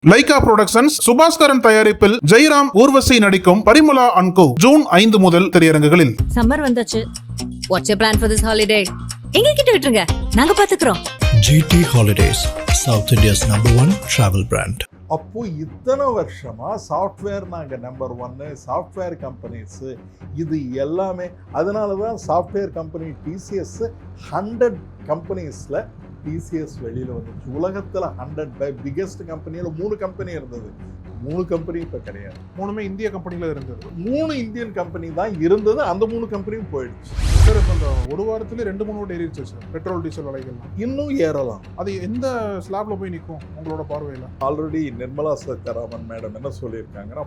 Lyca productions Subaskaran தயாரிப்பில் ஜெயராம் ஊர்வசி நடிக்கும் Parimala and go June 5 முதல் திரையரங்குகளில். சம்மர் வந்தாச்சு. What's your plan for this holiday? எங்க கிட்ட விட்டுருங்க, நாங்க பாத்துக்கிறோம். GT Holidays, South India's #1 travel brand. அப்போ இத்தனை வருஷமா சாஃப்ட்வேர் நாங்கள் நம்பர் 1 சாஃப்ட்வேர் கம்பெனிஸ் இது எல்லாமே. அதனால தான் சாஃப்ட்வேர் கம்பெனி TCS 100 கம்பெனிஸில் TCS வெளியில் வந்துச்சு. உலகத்தில் 100 பிக்கெஸ்ட் கம்பெனியில் 3 கம்பெனி இருந்தது. 3 கம்பெனி இப்போ கிடையாது. 3 இந்திய கம்பெனில இருந்தது. 3 இந்தியன் கம்பெனி தான் இருந்தது. அந்த 3 கம்பெனியும் போயிடுச்சு. சார் இப்போ இந்த ஒரு வாரத்துல 2-3 ஏறிடுச்சு சார் பெட்ரோல் டீசல் விலைகள். இன்னும் ஏறலாம். அது எந்த ஸ்லாப்ல போய் நிற்கும் உங்களோட பார்வையில்? ஆல்ரெடி நிர்மலா சீதாராமன் மேடம் என்ன சொல்லியிருக்காங்கன்னா,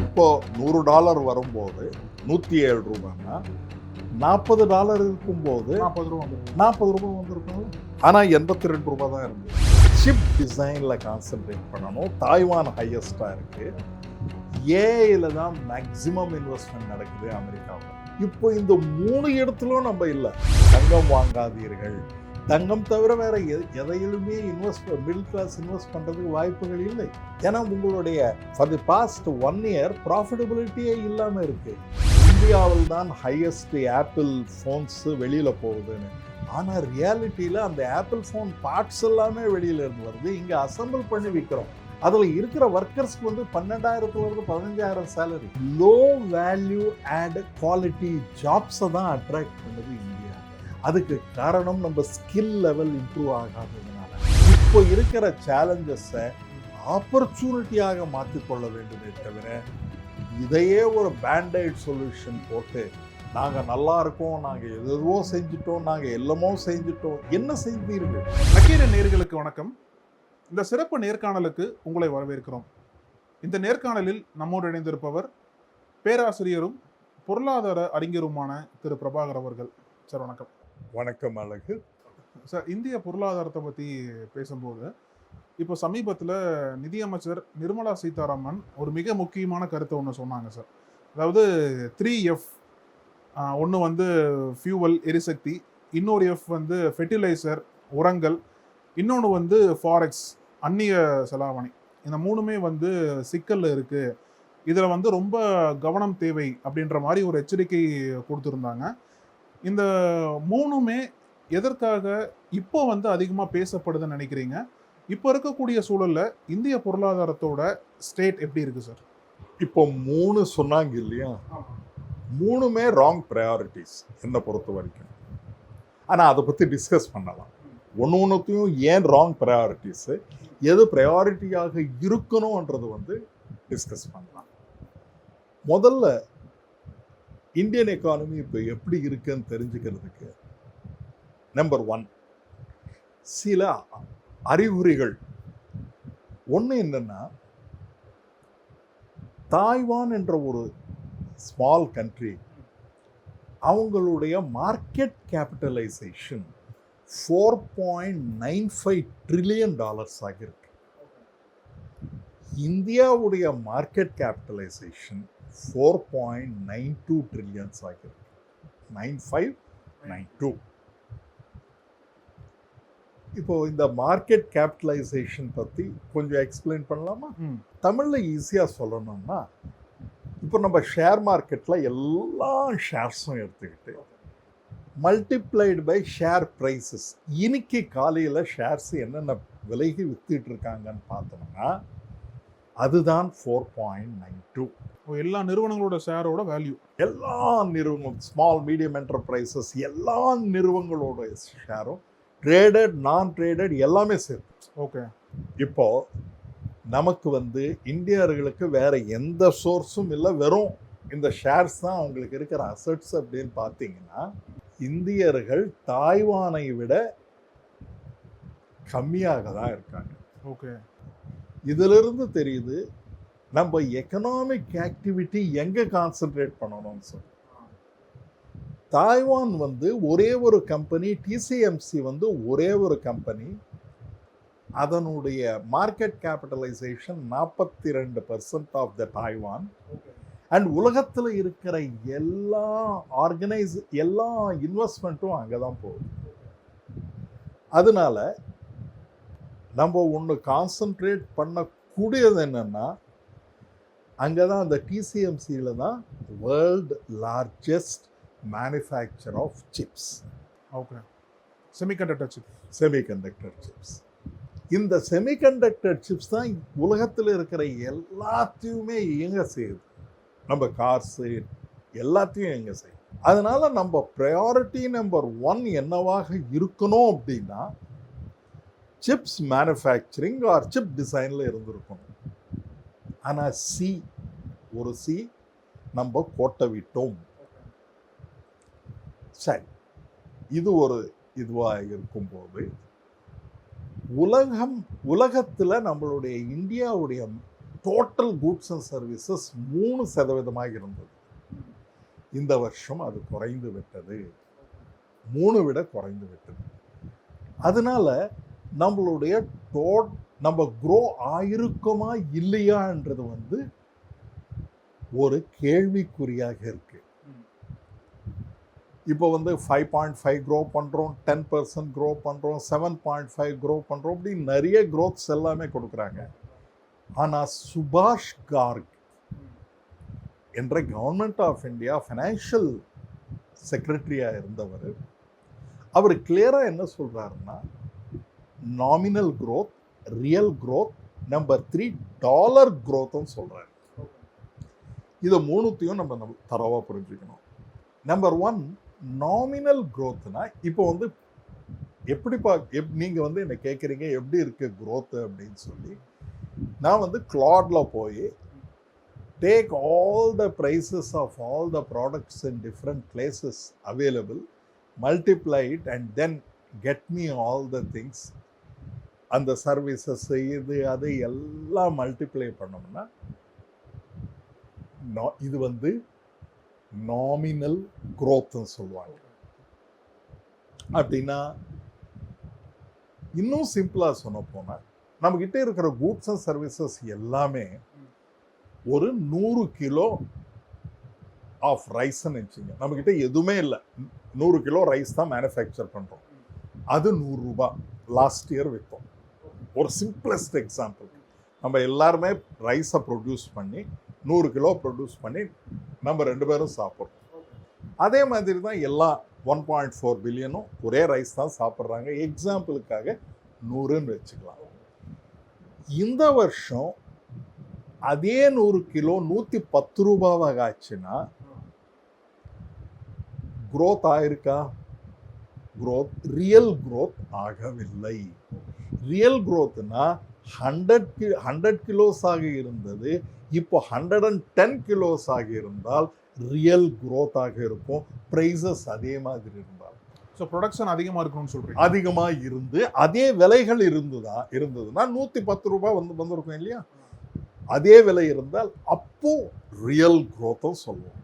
இப்போ $100 வரும்போது 107 ரூபாய்னா $40 இருக்கும்போது 40 ரூபாய் வந்திருக்கும். ஆனால் 82 ரூபாய் தான் இருந்தது. சிப் டிசைனில் கான்சென்ட்ரேட் பண்ணணும். தாய்வான் ஹையஸ்டாக இருக்குது. ஏஐயில் தான் மேக்சிமம் இன்வெஸ்ட்மெண்ட் நடக்குது அமெரிக்காவில். இப்போ இந்த 3 இடத்துலையும் நம்ம இல்லை. தங்கம் வாங்காதீர்கள். தங்கம் தவிர வேற எதையிலுமே மிடில் கிளாஸ் இன்வெஸ்ட் பண்ணுறதுக்கு வாய்ப்புகள் இல்லை. ஏன்னா உங்களுடைய ஃபார் தி பாஸ்ட் 1 இயர் ப்ராஃபிட்டபிலிட்டியே இல்லாமல் இருக்குது. இந்தியாவில் தான் ஹையஸ்ட் ஆப்பிள் ஃபோன்ஸு வெளியில் போகுதுன்னு. ஆனால் ரியாலிட்டியில் அந்த ஆப்பிள் ஃபோன் பார்ட்ஸ் எல்லாமே வெளியில் இருந்து வருது. இங்கே அசம்பிள் பண்ணி விற்கிறோம். அதில் இருக்கிற ஒர்க்கர்ஸ்க்கு வந்து 12,000 15,000 salary. Low value add quality ஜாப்ஸை தான் அட்ராக்ட் பண்ணுது இந்தியா. அதுக்கு காரணம் நம்ம ஸ்கில் லெவல் இம்ப்ரூவ் ஆகாததுனால. இப்போ இருக்கிற சேலஞ்சஸை ஆப்பர்ச்சுனிட்டியாக மாற்றிக்கொள்ள வேண்டுமே தவிர இதையே ஒரு பேண்டைட் சொல்யூஷன் போட்டு நாங்கள் நல்லா இருக்கோம், நாங்கள் எதுவோ செஞ்சுட்டோம், நாங்கள் எல்லாமோ செஞ்சுட்டோம், என்ன செய்தீர்கள்? நக்கீரன் நேயர்களுக்கு வணக்கம். இந்த சிறப்பு நேர்காணலுக்கு உங்களை வரவேற்கிறோம். இந்த நேர்காணலில் நம்மோடு இணைந்திருப்பவர் பேராசிரியரும் பொருளாதார அறிஞருமான திரு பிரபாகர் அவர்கள். சார் வணக்கம். வணக்கம் அழகு சார். இந்திய பொருளாதாரத்தை பற்றி பேசும்போது இப்போ சமீபத்தில் நிதியமைச்சர் நிர்மலா சீதாராமன் ஒரு மிக முக்கியமான கருத்தை ஒன்று சொன்னாங்க சார். அதாவது 3F. ஒன்று வந்து ஃபியூவல் எரிசக்தி, இன்னொரு F வந்து ஃபெர்டிலைசர் உரங்கள், இன்னொன்று வந்து ஃபாரெக்ஸ் அந்நிய செலாவணி. இந்த 3மே வந்து சிக்கலில் இருக்குது. இதில் வந்து ரொம்ப கவனம் தேவை அப்படின்ற மாதிரி ஒரு எச்சரிக்கை கொடுத்துருந்தாங்க. இந்த 3மே எதற்காக இப்போ வந்து அதிகமாக பேசப்படுதுன்னு நினைக்கிறீங்க? இப்போ இருக்கக்கூடிய சூழலில் இந்திய பொருளாதாரத்தோட ஸ்டேட் எப்படி இருக்குது சார்? இப்போ 3 சொன்னாங்க இல்லையா, 3மே ராங் ப்ரையாரிட்டிஸ் என்னை பொறுத்த வரைக்கும். ஆனால் அதை பற்றி டிஸ்கஸ் பண்ணலாம். ஒன்றுத்தையும் ஏன் ராங் ப்ரையாரிட்டிஸு, எது ப்ரையாரிட்டியாக இருக்கணும்ன்றது வந்து டிஸ்கஸ் பண்ணலாம். முதல்ல இந்தியன் எக்கானமி இப்போ எப்படி இருக்குன்னு தெரிஞ்சுக்கிறதுக்கு நம்பர் 1 சில அறிகுறிகள். ஒன்று என்னன்னா, தாய்வான் என்ற ஒரு ஸ்மால் கண்ட்ரி, அவங்களுடைய மார்க்கெட் கேபிட்டலைசேஷன் $4.95 trillion ஆகியிருக்கு. இந்தியாவுடைய மார்க்கெட் கேபிட்டலைசேஷன் 4.92 trillion ஆகியிருக்கு. 9592. இப்போ இந்த மார்க்கெட் கேபிட்டலைசேஷன் பற்றி கொஞ்சம் எக்ஸ்பிளைன் பண்ணலாமா? தமிழில் ஈஸியாக சொல்லணும்னா, இப்போ நம்ம ஷேர் மார்க்கெட்டில் எல்லா ஷேர்ஸும் எடுத்துக்கிட்டு மல்டிப்ளைடு பை ஷேர் ப்ரைஸஸ், இன்னைக்கு காலையில் ஷேர்ஸ் என்னென்ன விலைக்கு வித்துட்டு இருக்காங்கன்னு பார்த்தோம்னா அதுதான் 4.92. எல்லா நிறுவனங்களோட ஷேரோட வேல்யூ, எல்லா நிறுவனம் ஸ்மால் மீடியம் என்டர்பிரைசஸ் எல்லா நிறுவனங்களோட ஷேரும் ட்ரேடட் நான் ட்ரேடட் எல்லாமே சேர்த்து. ஓகே. இப்போ நமக்கு வந்து இந்தியர்களுக்கு வேற எந்த சோர்ஸும் இல்லை, வெறும் இந்த ஷேர்ஸ் தான் அவங்களுக்கு இருக்கிற அசட்ஸ் அப்படின்னு பார்த்தீங்கன்னா, இந்தியர்கள் தாய்வானை விட கம்மியாக தான் இருக்காங்க. ஓகே. இதிலிருந்து தெரியுது நம்ம எக்கனாமிக் ஆக்டிவிட்டி எங்கே கான்சென்ட்ரேட் பண்ணணும்னு சொல்லி. தாய்வான் வந்து ஒரே ஒரு கம்பெனி, TCMC வந்து ஒரே ஒரு கம்பெனி, அதனுடைய market capitalisation 42% of the Taiwan. And உலகத்தில் இருக்கிற எல்லா எல்லா இன்வெஸ்ட்மெண்ட்டும் அங்கே தான் போகுது. அதனால நம்ம ஒன்று கான்சன்ட்ரேட் பண்ண கூடியது என்னன்னா, அங்கே தான் அந்த டிசிஎம்சியில் தான் world largest manufacture of chips, okay, semiconductor chip. Semiconductor chips. இந்த செமிகண்டக்டர் சிப்ஸ் தான் உலகத்தில் இருக்கிற எல்லாத்தையுமே இயங்க செய்யுது. நம்ம கார்ஸு எல்லாத்தையும் இயங்க செய்யுது. அதனால நம்ம ப்ரையாரிட்டி நம்பர் 1 என்னவாக இருக்கணும் அப்படின்னா, சிப்ஸ் மேனுஃபேக்சரிங் ஆர் சிப் டிசைனில் இருந்திருக்கணும். ஆனால் ஒரு சி நம்ம கோட்டை விட்டோம். சரி, இது ஒரு இதுவாக இருக்கும்போது உலகத்தில் நம்மளுடைய இந்தியாவுடைய டோட்டல் கூட்ஸ் அண்ட் சர்வீசஸ் 3% இருந்தது. இந்த வருஷம் அது குறைந்து விட்டது, 3 விட குறைந்து விட்டது. அதனால நம்மளுடைய நம்ம க்ரோ ஆயிருக்குமா இல்லையான்றது வந்து ஒரு கேள்விக்குறியாக இருக்கு. இப்போ வந்து 5.5 க்ரோ பண்ணுறோம், 10% க்ரோ பண்ணுறோம், 7.5 க்ரோ பண்ணுறோம், அப்படி நிறைய க்ரோத்ஸ் எல்லாமே கொடுக்குறாங்க. ஆனால் சுபாஷ் கார்க் என்ற கவர்மெண்ட் ஆஃப் இந்தியா ஃபைனான்ஷியல் செக்ரட்டரியாக இருந்தவர், அவர் கிளியராக என்ன சொல்கிறாருன்னா, nominal growth, real growth, number 3 dollar க்ரோத்துன்னு சொல்கிறாரு. இதை 3த்தையும் நம்ம தரவாக புரிஞ்சுக்கணும். நம்பர் 1 நாமினல் க்ரோத்னா, இப்போ வந்து நீங்கள் வந்து என்ன கேட்குறீங்க எப்படி இருக்கு க்ரோத்து அப்படின்னு சொல்லி, நான் வந்து கிளாட்ல போய் take all the prices of all the products in different places available, multiply it and then get me all the things, அந்த சர்வீசஸ் இது அது எல்லாம் மல்டிப்ளை பண்ணோம்னா இது வந்து நாமினல் க்ரோத்னு சொல்லுவாங்க. அப்படின்னா இன்னும் சிம்பிளா சொன்ன போனால், நம்ம கிட்ட இருக்கிற கூட்ஸ் அண்ட் சர்வீசஸ் எல்லாமே ஒரு 100 கிலோ ஆஃப் ரைஸ்ன்னு வச்சுங்க. நம்மக்கிட்ட எதுவுமே இல்லை, 100 கிலோ ரைஸ் தான் மேனுஃபேக்சர் பண்ணுறோம். அது 100 ரூபாய் லாஸ்ட் இயர் விற்றோம். ஒரு சிம்பிளஸ்ட் எக்ஸாம்பிள், நம்ம எல்லாருமே ரைஸை ப்ரொடியூஸ் பண்ணி 100 கிலோ ப்ரொடியூஸ் பண்ணி நம்ம 2 பேரும் சாப்பிட்றோம். அதே மாதிரி தான் எல்லா 1.4 பில்லியனும் ஒரே ரைஸ் தான் சாப்பிட்றாங்க. எக்ஸாம்பிளுக்காக 100ன்னு வச்சுக்கலாம். இந்த வருஷம் அதே 100 கிலோ 110 ரூபாவாக ஆச்சுன்னா க்ரோத் ஆயிருக்கா? ரியல் க்ரோத் ஆகவில்லை. ரியல் க்ரோத்னா 100 கிலோஸ் ஆக இருந்தது, இப்போ 110 கிலோஸ் ஆக இருந்தால் ரியல் க்ரோத் ஆக இருக்கும். பிரைசஸ் அதே மாதிரி இருந்தால், ஸோ ப்ரொடக்ஷன் அதிகமாக இருக்கும்னு சொல்றீங்க. அதிகமாக இருந்து அதே விலைகள் இருந்ததுன்னா 110 ரூபாய் வந்திருக்கும் இல்லையா? அதே விலை இருந்தால் அப்போ ரியல் க்ரோத்தும் சொல்லுவோம்.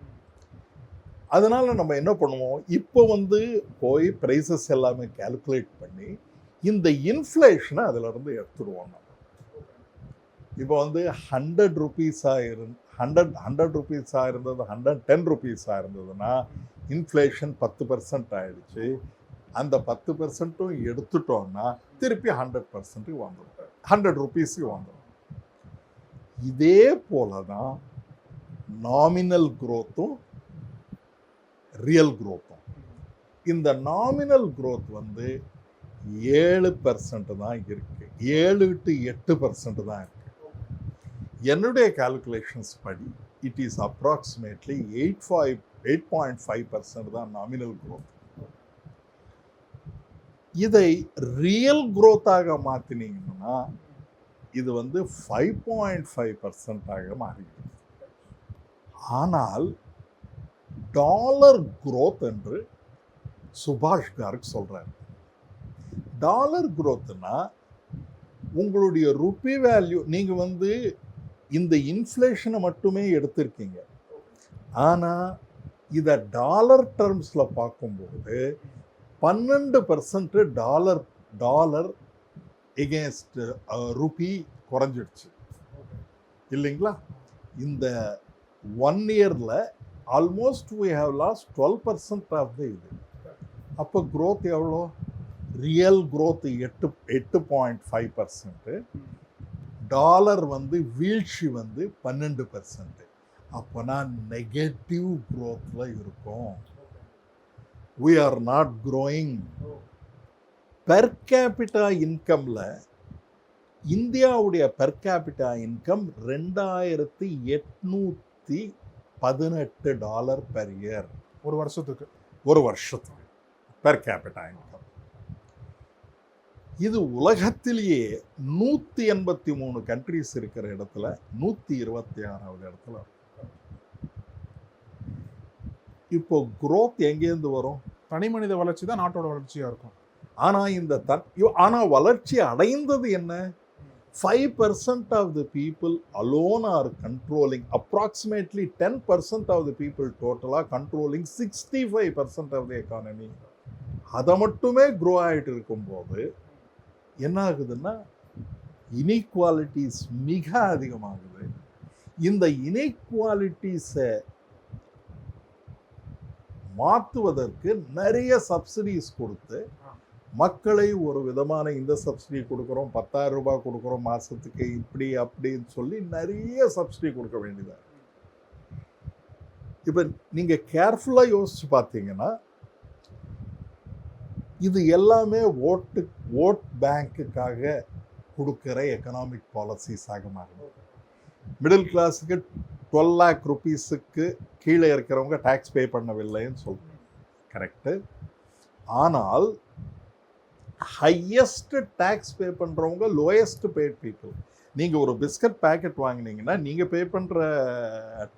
அதனால நம்ம என்ன பண்ணுவோம், இப்போ வந்து போய் ப்ரைசஸ் எல்லாமே கால்குலேட் பண்ணி இந்த இன்ஃப்ளேஷனை அதில் இருந்து எடுத்துடுவோம். நம்ம இப்போ வந்து 100 ருபீஸாக இருந்தது 110 ருபீஸாக இருந்ததுன்னா இன்ஃப்ளேஷன் 10% ஆயிடுச்சு. அந்த 10%ம் எடுத்துட்டோம்னா திருப்பி 100% வந்துடும், 100 ருபீஸுக்கு வந்துடும். இதே போல தான் நாமினல் க்ரோத்தும் ரியல் க்ரோத்தும். இந்த நாமினல் க்ரோத் வந்து 7% தான் இருக்கு, 7 to 8% தான் இருக்கு. என்னுடைய கால்குலேஷன்ஸ் படி இட் இஸ் அப்ராக்சிமேட்லி 8.5% தான் நாமினல் க்ரோத். இதை ரியல் க்ரோத்தாக மாற்றினீங்கன்னா இது வந்து 5.5% மாறுகிறது. ஆனால் டாலர் க்ரோத் என்று சுபாஷ் கார்க் சொல்றார். டாலர் க்ரோத்னா உங்களுடைய ருபி வேல்யூ, நீங்க வந்து இந்த இன்ஃப்ளேஷனை மட்டுமே எடுத்திருக்கீங்க, ஆனா இதை டாலர் டர்ம்ஸ்ல பார்க்கும்போது 12% டாலர் எகேன்ஸ்ட் ருபி குறைஞ்சிடுச்சு இல்லைங்களா? இந்த 1 இயர்ல almost we have lost 12% of the இது. அப்போ க்ரோத் எவ்வளோ? ரியல் க்ரோத் 8.5%, டாலர் வந்து வீழ்ச்சி வந்து 12%. அப்போனா நெகட்டிவ் க்ரோத்தில் இருக்கும். we are not growing. Per capita இன்கம்ல இந்தியாவுடைய per capita income $2,818 per year. ஒரு வருஷத்துக்கு பெர் கேபிட்டா இன்கம். இது உலகத்திலேயே 183 கண்ட்ரிஸ் இருக்கிற இடத்துல 126வது இடத்துல. இப்போ growth எங்கேருந்து வரும்? தனி மனித வளர்ச்சி தான் நாட்டோட வளர்ச்சியா இருக்கும். ஆனா வளர்ச்சி அடைந்தது என்ன? 5% of the people alone are controlling, approximately 10% of the people total are controlling 65% of the economy. அதை மட்டுமே grow ஆகிட்டு இருக்கும்போது என்ன ஆகுதுன்னா இனீக்வாலிட்டிஸ் மிக அதிகமாகுது. இந்த இனீக்வாலிட்டிஸை மாற்றுவதற்கு நிறைய சப்சிடிஸ் கொடுத்து மக்களை ஒரு விதமான இந்த சப்சிடி கொடுக்குறோம், 10,000 ரூபாய் கொடுக்குறோம் மாதத்துக்கு, இப்படி அப்படின்னு சொல்லி நிறைய சப்சிடி கொடுக்க வேண்டியதாக. இப்போ நீங்கள் கேர்ஃபுல்லாக யோசிச்சு பார்த்தீங்கன்னா இது எல்லாமே ஓட் பேங்க்குக்காக கொடுக்குற எக்கனாமிக் பாலிசிஸாக மாறும். மிடில் கிளாஸுக்கு 12 lakh rupeesக்கு கீழே இருக்கிறவங்க டேக்ஸ் பே பண்ணவில்லைன்னு சொல்கிறோம், கரெக்டு. ஆனால் ஹையஸ்ட் டேக்ஸ் பே பண்ணுறவங்க லோயஸ்ட் பேட் பீப்புள். நீங்கள் ஒரு பிஸ்கட் பேக்கெட் வாங்கினீங்கன்னா நீங்கள் பே பண்ணுற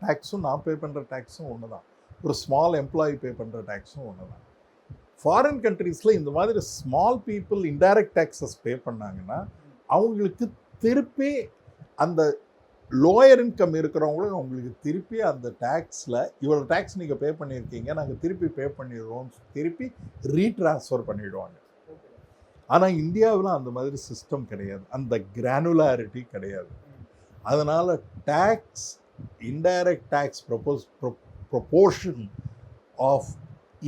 டேக்ஸும் நான் பே பண்ணுற டேக்ஸும் ஒன்று தான். ஒரு ஸ்மால் எம்ப்ளாயி பே பண்ணுற டேக்ஸும் ஒன்று தான். ஃபாரின் கண்ட்ரீஸில் இந்த மாதிரி ஸ்மால் பீப்புள் இன்டைரக்ட் டேக்ஸஸ் பே பண்ணாங்கன்னா அவங்களுக்கு திருப்பி அந்த லோயர் இன்கம் இருக்கிறவங்களும் அவங்களுக்கு திருப்பி அந்த டேக்ஸில் இவ்வளோ டேக்ஸ் நீங்கள் பே பண்ணியிருக்கீங்க, நாங்கள் திருப்பி பே பண்ணிடுறோம், திருப்பி ரீட்ரான்ஸ்ஃபர் பண்ணிவிடுவாங்க. ஆனால் இந்தியாவில் அந்த மாதிரி சிஸ்டம் கிடையாது, அந்த கிரானுலாரிட்டி கிடையாது. அதனால் tax indirect tax proportion of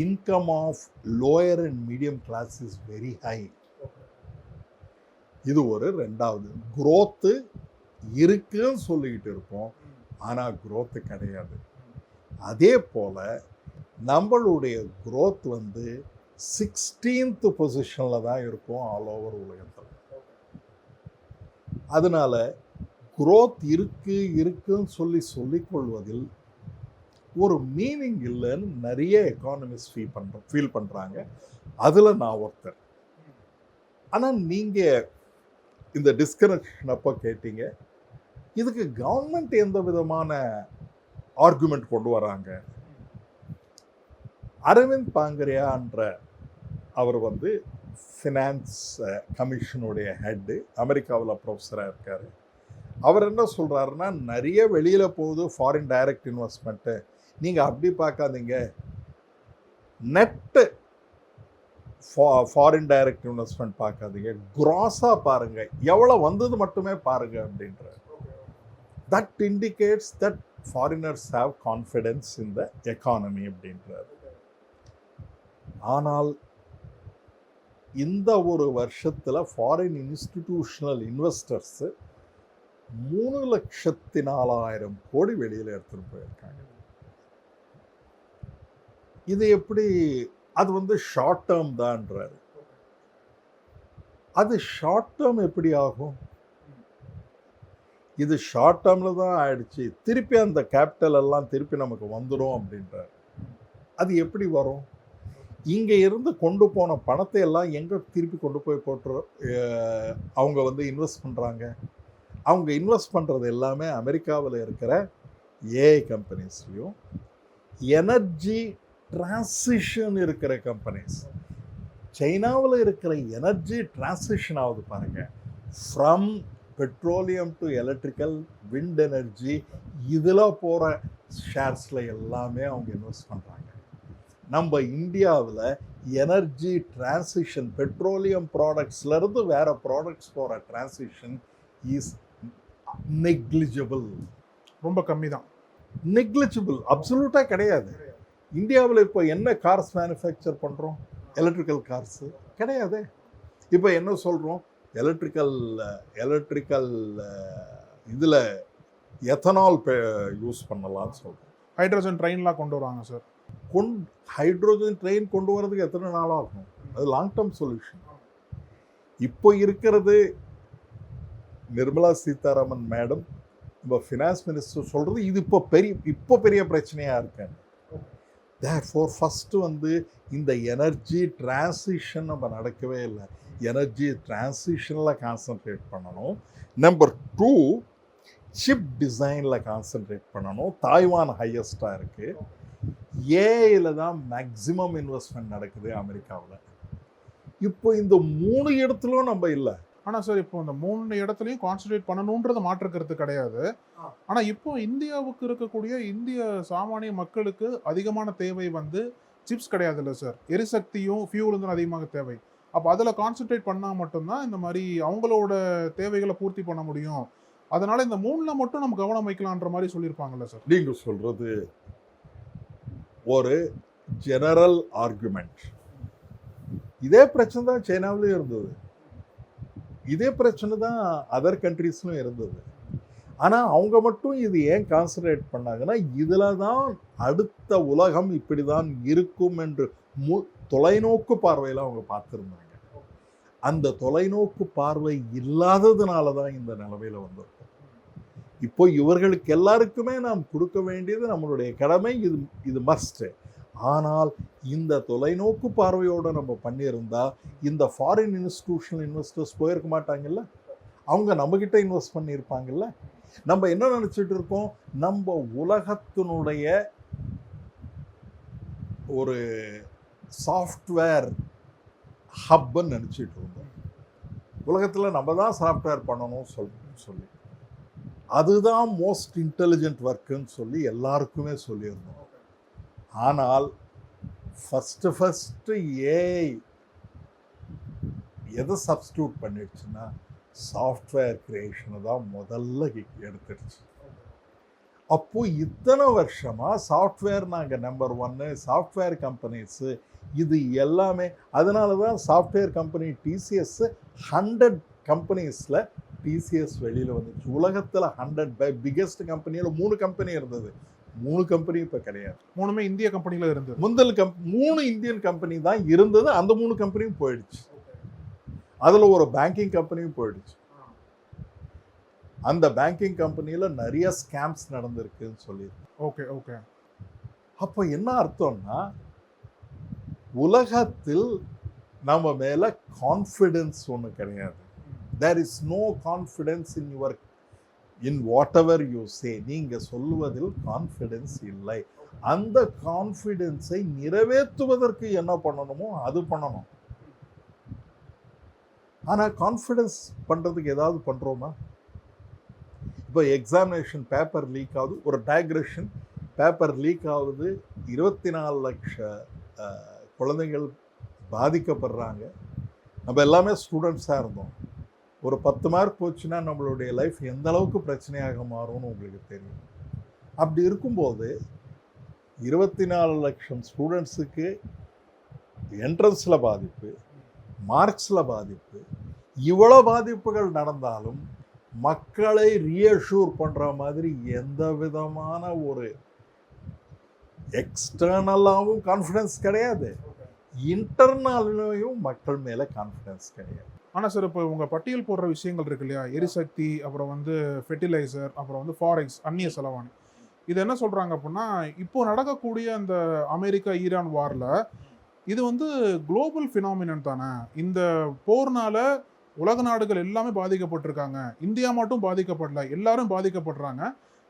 income of lower and medium class is very high. இது ஒரு ரெண்டாவது. growth இருக்குன்னு சொல்லிக்கிட்டு இருப்போம், ஆனால் growth கிடையாது. அதே போல் நம்மளுடைய growth வந்து 16th பொசிஷனில் தான் இருக்கும் ஆல் ஓவர் உலகத்தில். அதனால growth இருக்குன்னு சொல்லிக்கொள்வதில் ஒரு மீனிங் இல்லைன்னு நிறைய எக்கானமிஸ்ட் ஃபீல் பண்ணுறாங்க. அதில் நான் ஒருத்தர். ஆனால் நீங்கள் இந்த டிஸ்கனெக்ஷன் அப்போ கேட்டீங்க, இதுக்கு கவர்மெண்ட் எந்த விதமான ஆர்குமெண்ட் கொண்டு வராங்க? அரவிந்த் பாங்கரியான்ற அவர் வந்து ஃபினான்ஸ் கமிஷனுடைய ஹெட்டு, அமெரிக்காவில் ப்ரொஃபஸராக இருக்கார். அவர் என்ன சொல்கிறாருன்னா, நிறைய வெளியில் போகுது ஃபாரின் டைரக்ட் இன்வெஸ்ட்மெண்ட்டு, நீங்கள் அப்படி பார்க்காதீங்க, நெட்டு ஃபாரின் டைரக்ட் இன்வெஸ்ட்மெண்ட் பார்க்காதீங்க, க்ராஸாக பாருங்கள், எவ்வளோ வந்தது மட்டுமே பாருங்கள் அப்படின்றார். That indicates that foreigners have confidence in the economy அப்படின்றார். ஆனால் இந்த ஒரு வருஷத்தில் ஃபாரின் இன்ஸ்டிடியூஷனல் இன்வெஸ்டர்ஸு 3,04,000 கோடி வெளியில் எடுத்துகிட்டு போயிருக்காங்க. இது எப்படி? அது வந்து ஷார்ட் டேர்ம் தான்ன்றாரு. அது ஷார்ட் டேர்ம் எப்படி ஆகும்? இது ஷார்ட் டேர்மில் தான் ஆயிடுச்சு, திருப்பி அந்த கேபிட்டல் எல்லாம் திருப்பி நமக்கு வந்துடும் அப்படின்றார். அது எப்படி வரும்? இங்கே இருந்து கொண்டு போன பணத்தை எல்லாம் எங்கே திருப்பி கொண்டு போய் அவங்க வந்து இன்வெஸ்ட் பண்ணுறாங்க? அவங்க இன்வெஸ்ட் பண்ணுறது எல்லாமே அமெரிக்காவில் இருக்கிற ஏஐ கம்பெனிஸ்லையும் எனர்ஜி டிரான்சிஷன் இருக்கிற கம்பெனிஸ். சைனாவில் இருக்கிற எனர்ஜி டிரான்சிஷன் ஆகுது பாருங்கள், from petroleum to electrical, wind energy, இதில் போகிற ஷேர்ஸில் எல்லாமே அவங்க இன்வெஸ்ட் பண்ணுறாங்க. நம்ம இந்தியாவில் எனர்ஜி டிரான்சிஷன், பெட்ரோலியம் ப்ராடக்ட்ஸ்லேருந்து வேறு ப்ராடக்ட்ஸ் போகிற டிரான்சிஷன் இஸ் நெக்லிஜிபிள். ரொம்ப கம்மி தான். நெக்லிஜிபிள், அப்சல்யூட்டாக கிடையாது. இந்தியாவில் இப்போ என்ன கார்ஸ் மேனுஃபேக்சர் பண்ணுறோம்? எலக்ட்ரிக்கல் கார்ஸு கிடையாது. இப்போ என்ன சொல்கிறோம்? எலக்ட்ரிக்கல் இதில் எத்தனால் யூஸ் பண்ணலாம்னு சொல்கிறோம். ஹைட்ரஜன் ட்ரெயின்லாம் கொண்டு வருவாங்க சார். ஹைட்ரோஜன் ட்ரெயின் கொண்டு வரதுக்கு எத்தனை நாள் ஆகும்? அது லாங் டேர்ம் சொல்யூஷன். இப்போ இருக்கிறது நிர்மலா சீதாராமன் மேடம், இப்போ ஃபினான்ஸ் மினிஸ்டர் சொல்கிறது இது இப்போ பெரிய பிரச்சனையாக இருக்கேன். தேர்ஃபோர் ஃபஸ்ட்டு வந்து இந்த எனர்ஜி டிரான்சிஷன் நம்ம நடக்கவே இல்லை. எனர்ஜி டிரான்சிஷனில் கான்சன்ட்ரேட் பண்ணணும். நம்பர் 2, சிப் டிசைனில் கான்சன்ட்ரேட் பண்ணணும். தாய்வான் ஹையஸ்டாக இருக்குது. ஏஐயில் தான் மேக்ஸிமம் இன்வெஸ்ட்மெண்ட் நடக்குது அமெரிக்காவில். இப்போ இந்த 3 இடத்துலையும் நம்ம இல்லை. ஆனால் சார் இப்போ இந்த 3 இடத்துலையும் கான்சன்ட்ரேட் பண்ணணுன்றது மாற்றுக்கிறது கிடையாது. ஆனால் இப்போ இந்தியாவுக்கு இருக்கக்கூடிய இந்திய சாமானிய மக்களுக்கு அதிகமான தேவை வந்து சிப்ஸ் கிடையாது இல்லை சார், எரிசக்தியும் ஃபியூலும் தான் அதிகமாக தேவை. அப்போ அதில் கான்சன்ட்ரேட் பண்ணால் மட்டும்தான் இந்த மாதிரி அவங்களோட தேவைகளை பூர்த்தி பண்ண முடியும். அதனால இந்த 3ல மட்டும் நம்ம கவனம் வைக்கலான்ற மாதிரி சொல்லியிருப்பாங்கல்ல சார். நீங்கள் சொல்கிறது ஒரு ஜெனரல் ஆர்குமெண்ட். இதே பிரச்சனை தான் சைனாவிலும் இருந்தது, இதே பிரச்சனை தான் அதர் கண்ட்ரீஸ்லும் இருந்தது. ஆனால் அவங்க மட்டும் இது ஏன் கான்சன்ட்ரேட் பண்ணாங்கன்னா, இதில் தான் அடுத்த உலகம் இப்படி தான் இருக்கும் என்று தொலைநோக்கு பார்வையில் அவங்க பார்த்துருந்தாங்க. அந்த தொலைநோக்கு பார்வை இல்லாததுனால தான் இந்த நிலைமையில் வந்திருக்கும். இப்போ இவர்களுக்கு எல்லாருக்குமே நாம் கொடுக்க வேண்டியது நம்மளுடைய கடமை, இது மஸ்ட்டு. ஆனால் இந்த தொலைநோக்கு பார்வையோடு நம்ம பண்ணியிருந்தா இந்த ஃபாரின் இன்ஸ்டிடியூஷனல் இன்வெஸ்டர்ஸ் போயிருக்க மாட்டாங்கல்ல, அவங்க நம்மக்கிட்ட இன்வெஸ்ட் பண்ணியிருப்பாங்கல்ல. நம்ம என்ன நினச்சிட்டு இருக்கோம், நம்ம உலகத்தினுடைய ஒரு சாஃப்ட்வேர் ஹப்ன்னு நினச்சிட்டு இருந்தோம். உலகத்தில் நம்ம தான் சாஃப்ட்வேர் பண்ணணும் சொல்லி அதுதான் மோஸ்ட் இன்டெலிஜென்ட் ஒர்க்குன்னு சொல்லி எல்லாருக்குமே சொல்லியிருந்தோம். ஆனால் ஃபஸ்ட்டு ஏஐ எதை சப்ஸ்டியூட் பண்ணிடுச்சுன்னா சாஃப்ட்வேர் கிரியேஷனை தான் முதல்ல எடுத்துடுச்சு. அப்போது இத்தனை வருஷமாக சாஃப்ட்வேர் நாங்கள் நம்பர் 1 சாஃப்ட்வேர் கம்பெனிஸு இது எல்லாமே. அதனால தான் சாஃப்ட்வேர் கம்பெனி டிசிஎஸ் 100 கம்பெனிஸில் டிசிஎஸ் வெளியில் வந்துச்சு. உலகத்தில் 100 பிக்கெஸ்ட் கம்பெனியில் 3 கம்பெனி இருந்தது, 3 கம்பெனி இப்போ கிடையாது. 3மே இந்திய கம்பெனியில் இருந்தது. 3 இந்தியன் கம்பெனி தான் இருந்தது, அந்த 3 கம்பெனியும் போயிடுச்சு. அதில் ஒரு பேங்கிங் கம்பெனியும் போயிடுச்சு. அந்த பேங்கிங் கம்பெனியில் நிறைய ஸ்கேம்ஸ் நடந்திருக்குன்னு சொல்லியிருக்கேன். ஓகே. அப்போ என்ன அர்த்தம்னா, உலகத்தில் நம்ம மேலே கான்ஃபிடென்ஸ் ஒன்று கிடையாது. There is no confidence in whatever you say. நீங்கள் சொல்லுவதில் கான்ஃபிடென்ஸ் இல்லை. அந்த கான்ஃபிடென்ஸை நிறைவேற்றுவதற்கு என்ன பண்ணணுமோ அது பண்ணணும். ஆனால் கான்ஃபிடென்ஸ் பண்ணுறதுக்கு ஏதாவது பண்ணுறோமா? இப்போ எக்ஸாமினேஷன் பேப்பர் லீக் ஆகுது, ஒரு டைக்ரெஷன் பேப்பர் லீக் ஆகுது, 24 லட்சம் குழந்தைகள் பாதிக்கப்படுறாங்க. நம்ம எல்லாமே ஸ்டூடெண்ட்ஸாக இருந்தோம். ஒரு 10 மார்க் போச்சுன்னா நம்மளுடைய லைஃப் எந்த அளவுக்கு பிரச்சனையாக மாறும்னு உங்களுக்கு தெரியும். அப்படி இருக்கும்போது 24 லட்சம் ஸ்டூடெண்ட்ஸுக்கு என்ட்ரன்ஸில் பாதிப்பு, மார்க்ஸில் பாதிப்பு, இவ்வளோ பாதிப்புகள் நடந்தாலும் மக்களை ரீஅஷூர் பண்ணுற மாதிரி எந்த விதமான ஒரு எக்ஸ்டர்னலாகவும் கான்ஃபிடென்ஸ் கிடையாது, இன்டர்னலையும் மக்கள் மேலே கான்ஃபிடென்ஸ் கிடையாது. ஆனால் சார் இப்போ உங்கள் பட்டியல் போடுற விஷயங்கள் இருக்கு இல்லையா, எரிசக்தி, அப்புறம் வந்து ஃபெர்டிலைசர், அப்புறம் வந்து ஃபாரெக்ஸ், அந்நிய செலவாணி, இது என்ன சொல்கிறாங்க அப்படின்னா, இப்போ நடக்கக்கூடிய அந்த அமெரிக்கா ஈரான் வாரில் இது வந்து குளோபல் ஃபினாமினன் தானே, இந்த போர்னால உலக நாடுகள் எல்லாமே பாதிக்கப்பட்டிருக்காங்க, இந்தியா மட்டும் பாதிக்கப்படல, எல்லாரும் பாதிக்கப்படுறாங்க,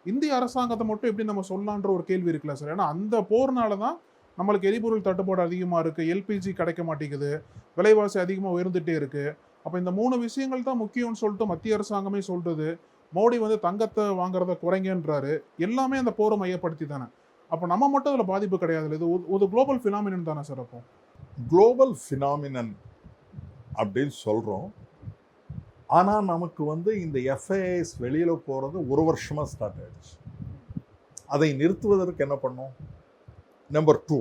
இந்திய அரசாங்கத்தை மட்டும் எப்படி நம்ம சொல்லலான்ற ஒரு கேள்வி இருக்குல்ல சார். ஏன்னா அந்த போர்னால தான் நம்மளுக்கு எரிபொருள் தட்டுப்பாடு அதிகமாக இருக்குது, எல்பிஜி கிடைக்க மாட்டேங்குது, விலைவாசி அதிகமாக உயர்ந்துகிட்டே இருக்குது. அப்போ இந்த 3 விஷயங்கள் தான் முக்கியம்னு சொல்லிட்டு மத்திய அரசாங்கமே சொல்கிறது. மோடி வந்து தங்கத்தை வாங்குறத குறைங்கன்றாரு. எல்லாமே அந்த போரை மையப்படுத்தி தானே. அப்போ நம்ம மட்டும் அதில் பாதிப்பு கிடையாது, இது ஒரு குளோபல் ஃபினாமினன் தானே சார். அப்போ குளோபல் ஃபினாமினன் அப்படின்னு சொல்கிறோம். ஆனால் நமக்கு வந்து இந்த எஃப்ஐஎஸ் வெளியில் போகிறது 1 வருஷமாக ஸ்டார்ட் ஆகிடுச்சு. அதை நிறுத்துவதற்கு என்ன பண்ணோம்? நம்பர் 2,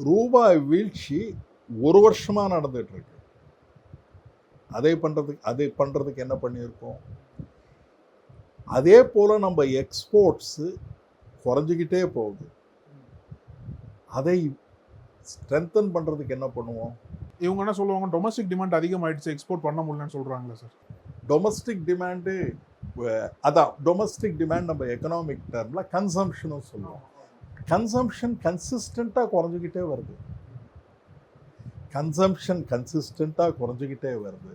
ரூபாய் வீழ்ச்சி 1 வருஷமாக நடந்துகிட்ருக்கு. அதை பண்ணுறதுக்கு என்ன பண்ணியிருக்கோம்? அதே போல் நம்ம எக்ஸ்போர்ட்ஸு குறைஞ்சிக்கிட்டே போகுது. அதை ஸ்ட்ரென்தன் பண்ணுறதுக்கு என்ன பண்ணுவோம்? இவங்க என்ன சொல்லுவாங்க, டொமஸ்டிக் டிமாண்ட் அதிகமாயிடுச்சு, எக்ஸ்போர்ட் பண்ண முடியலன்னு சொல்கிறாங்களே sir. Domestic demand domestic demand நம்ம எக்கனாமிக் டேர்மில் கன்சம்ஷனும் சொல்லுவோம். கன்சம்ஷன் கன்சிஸ்டண்ட்டாக குறைஞ்சிக்கிட்டே வருது.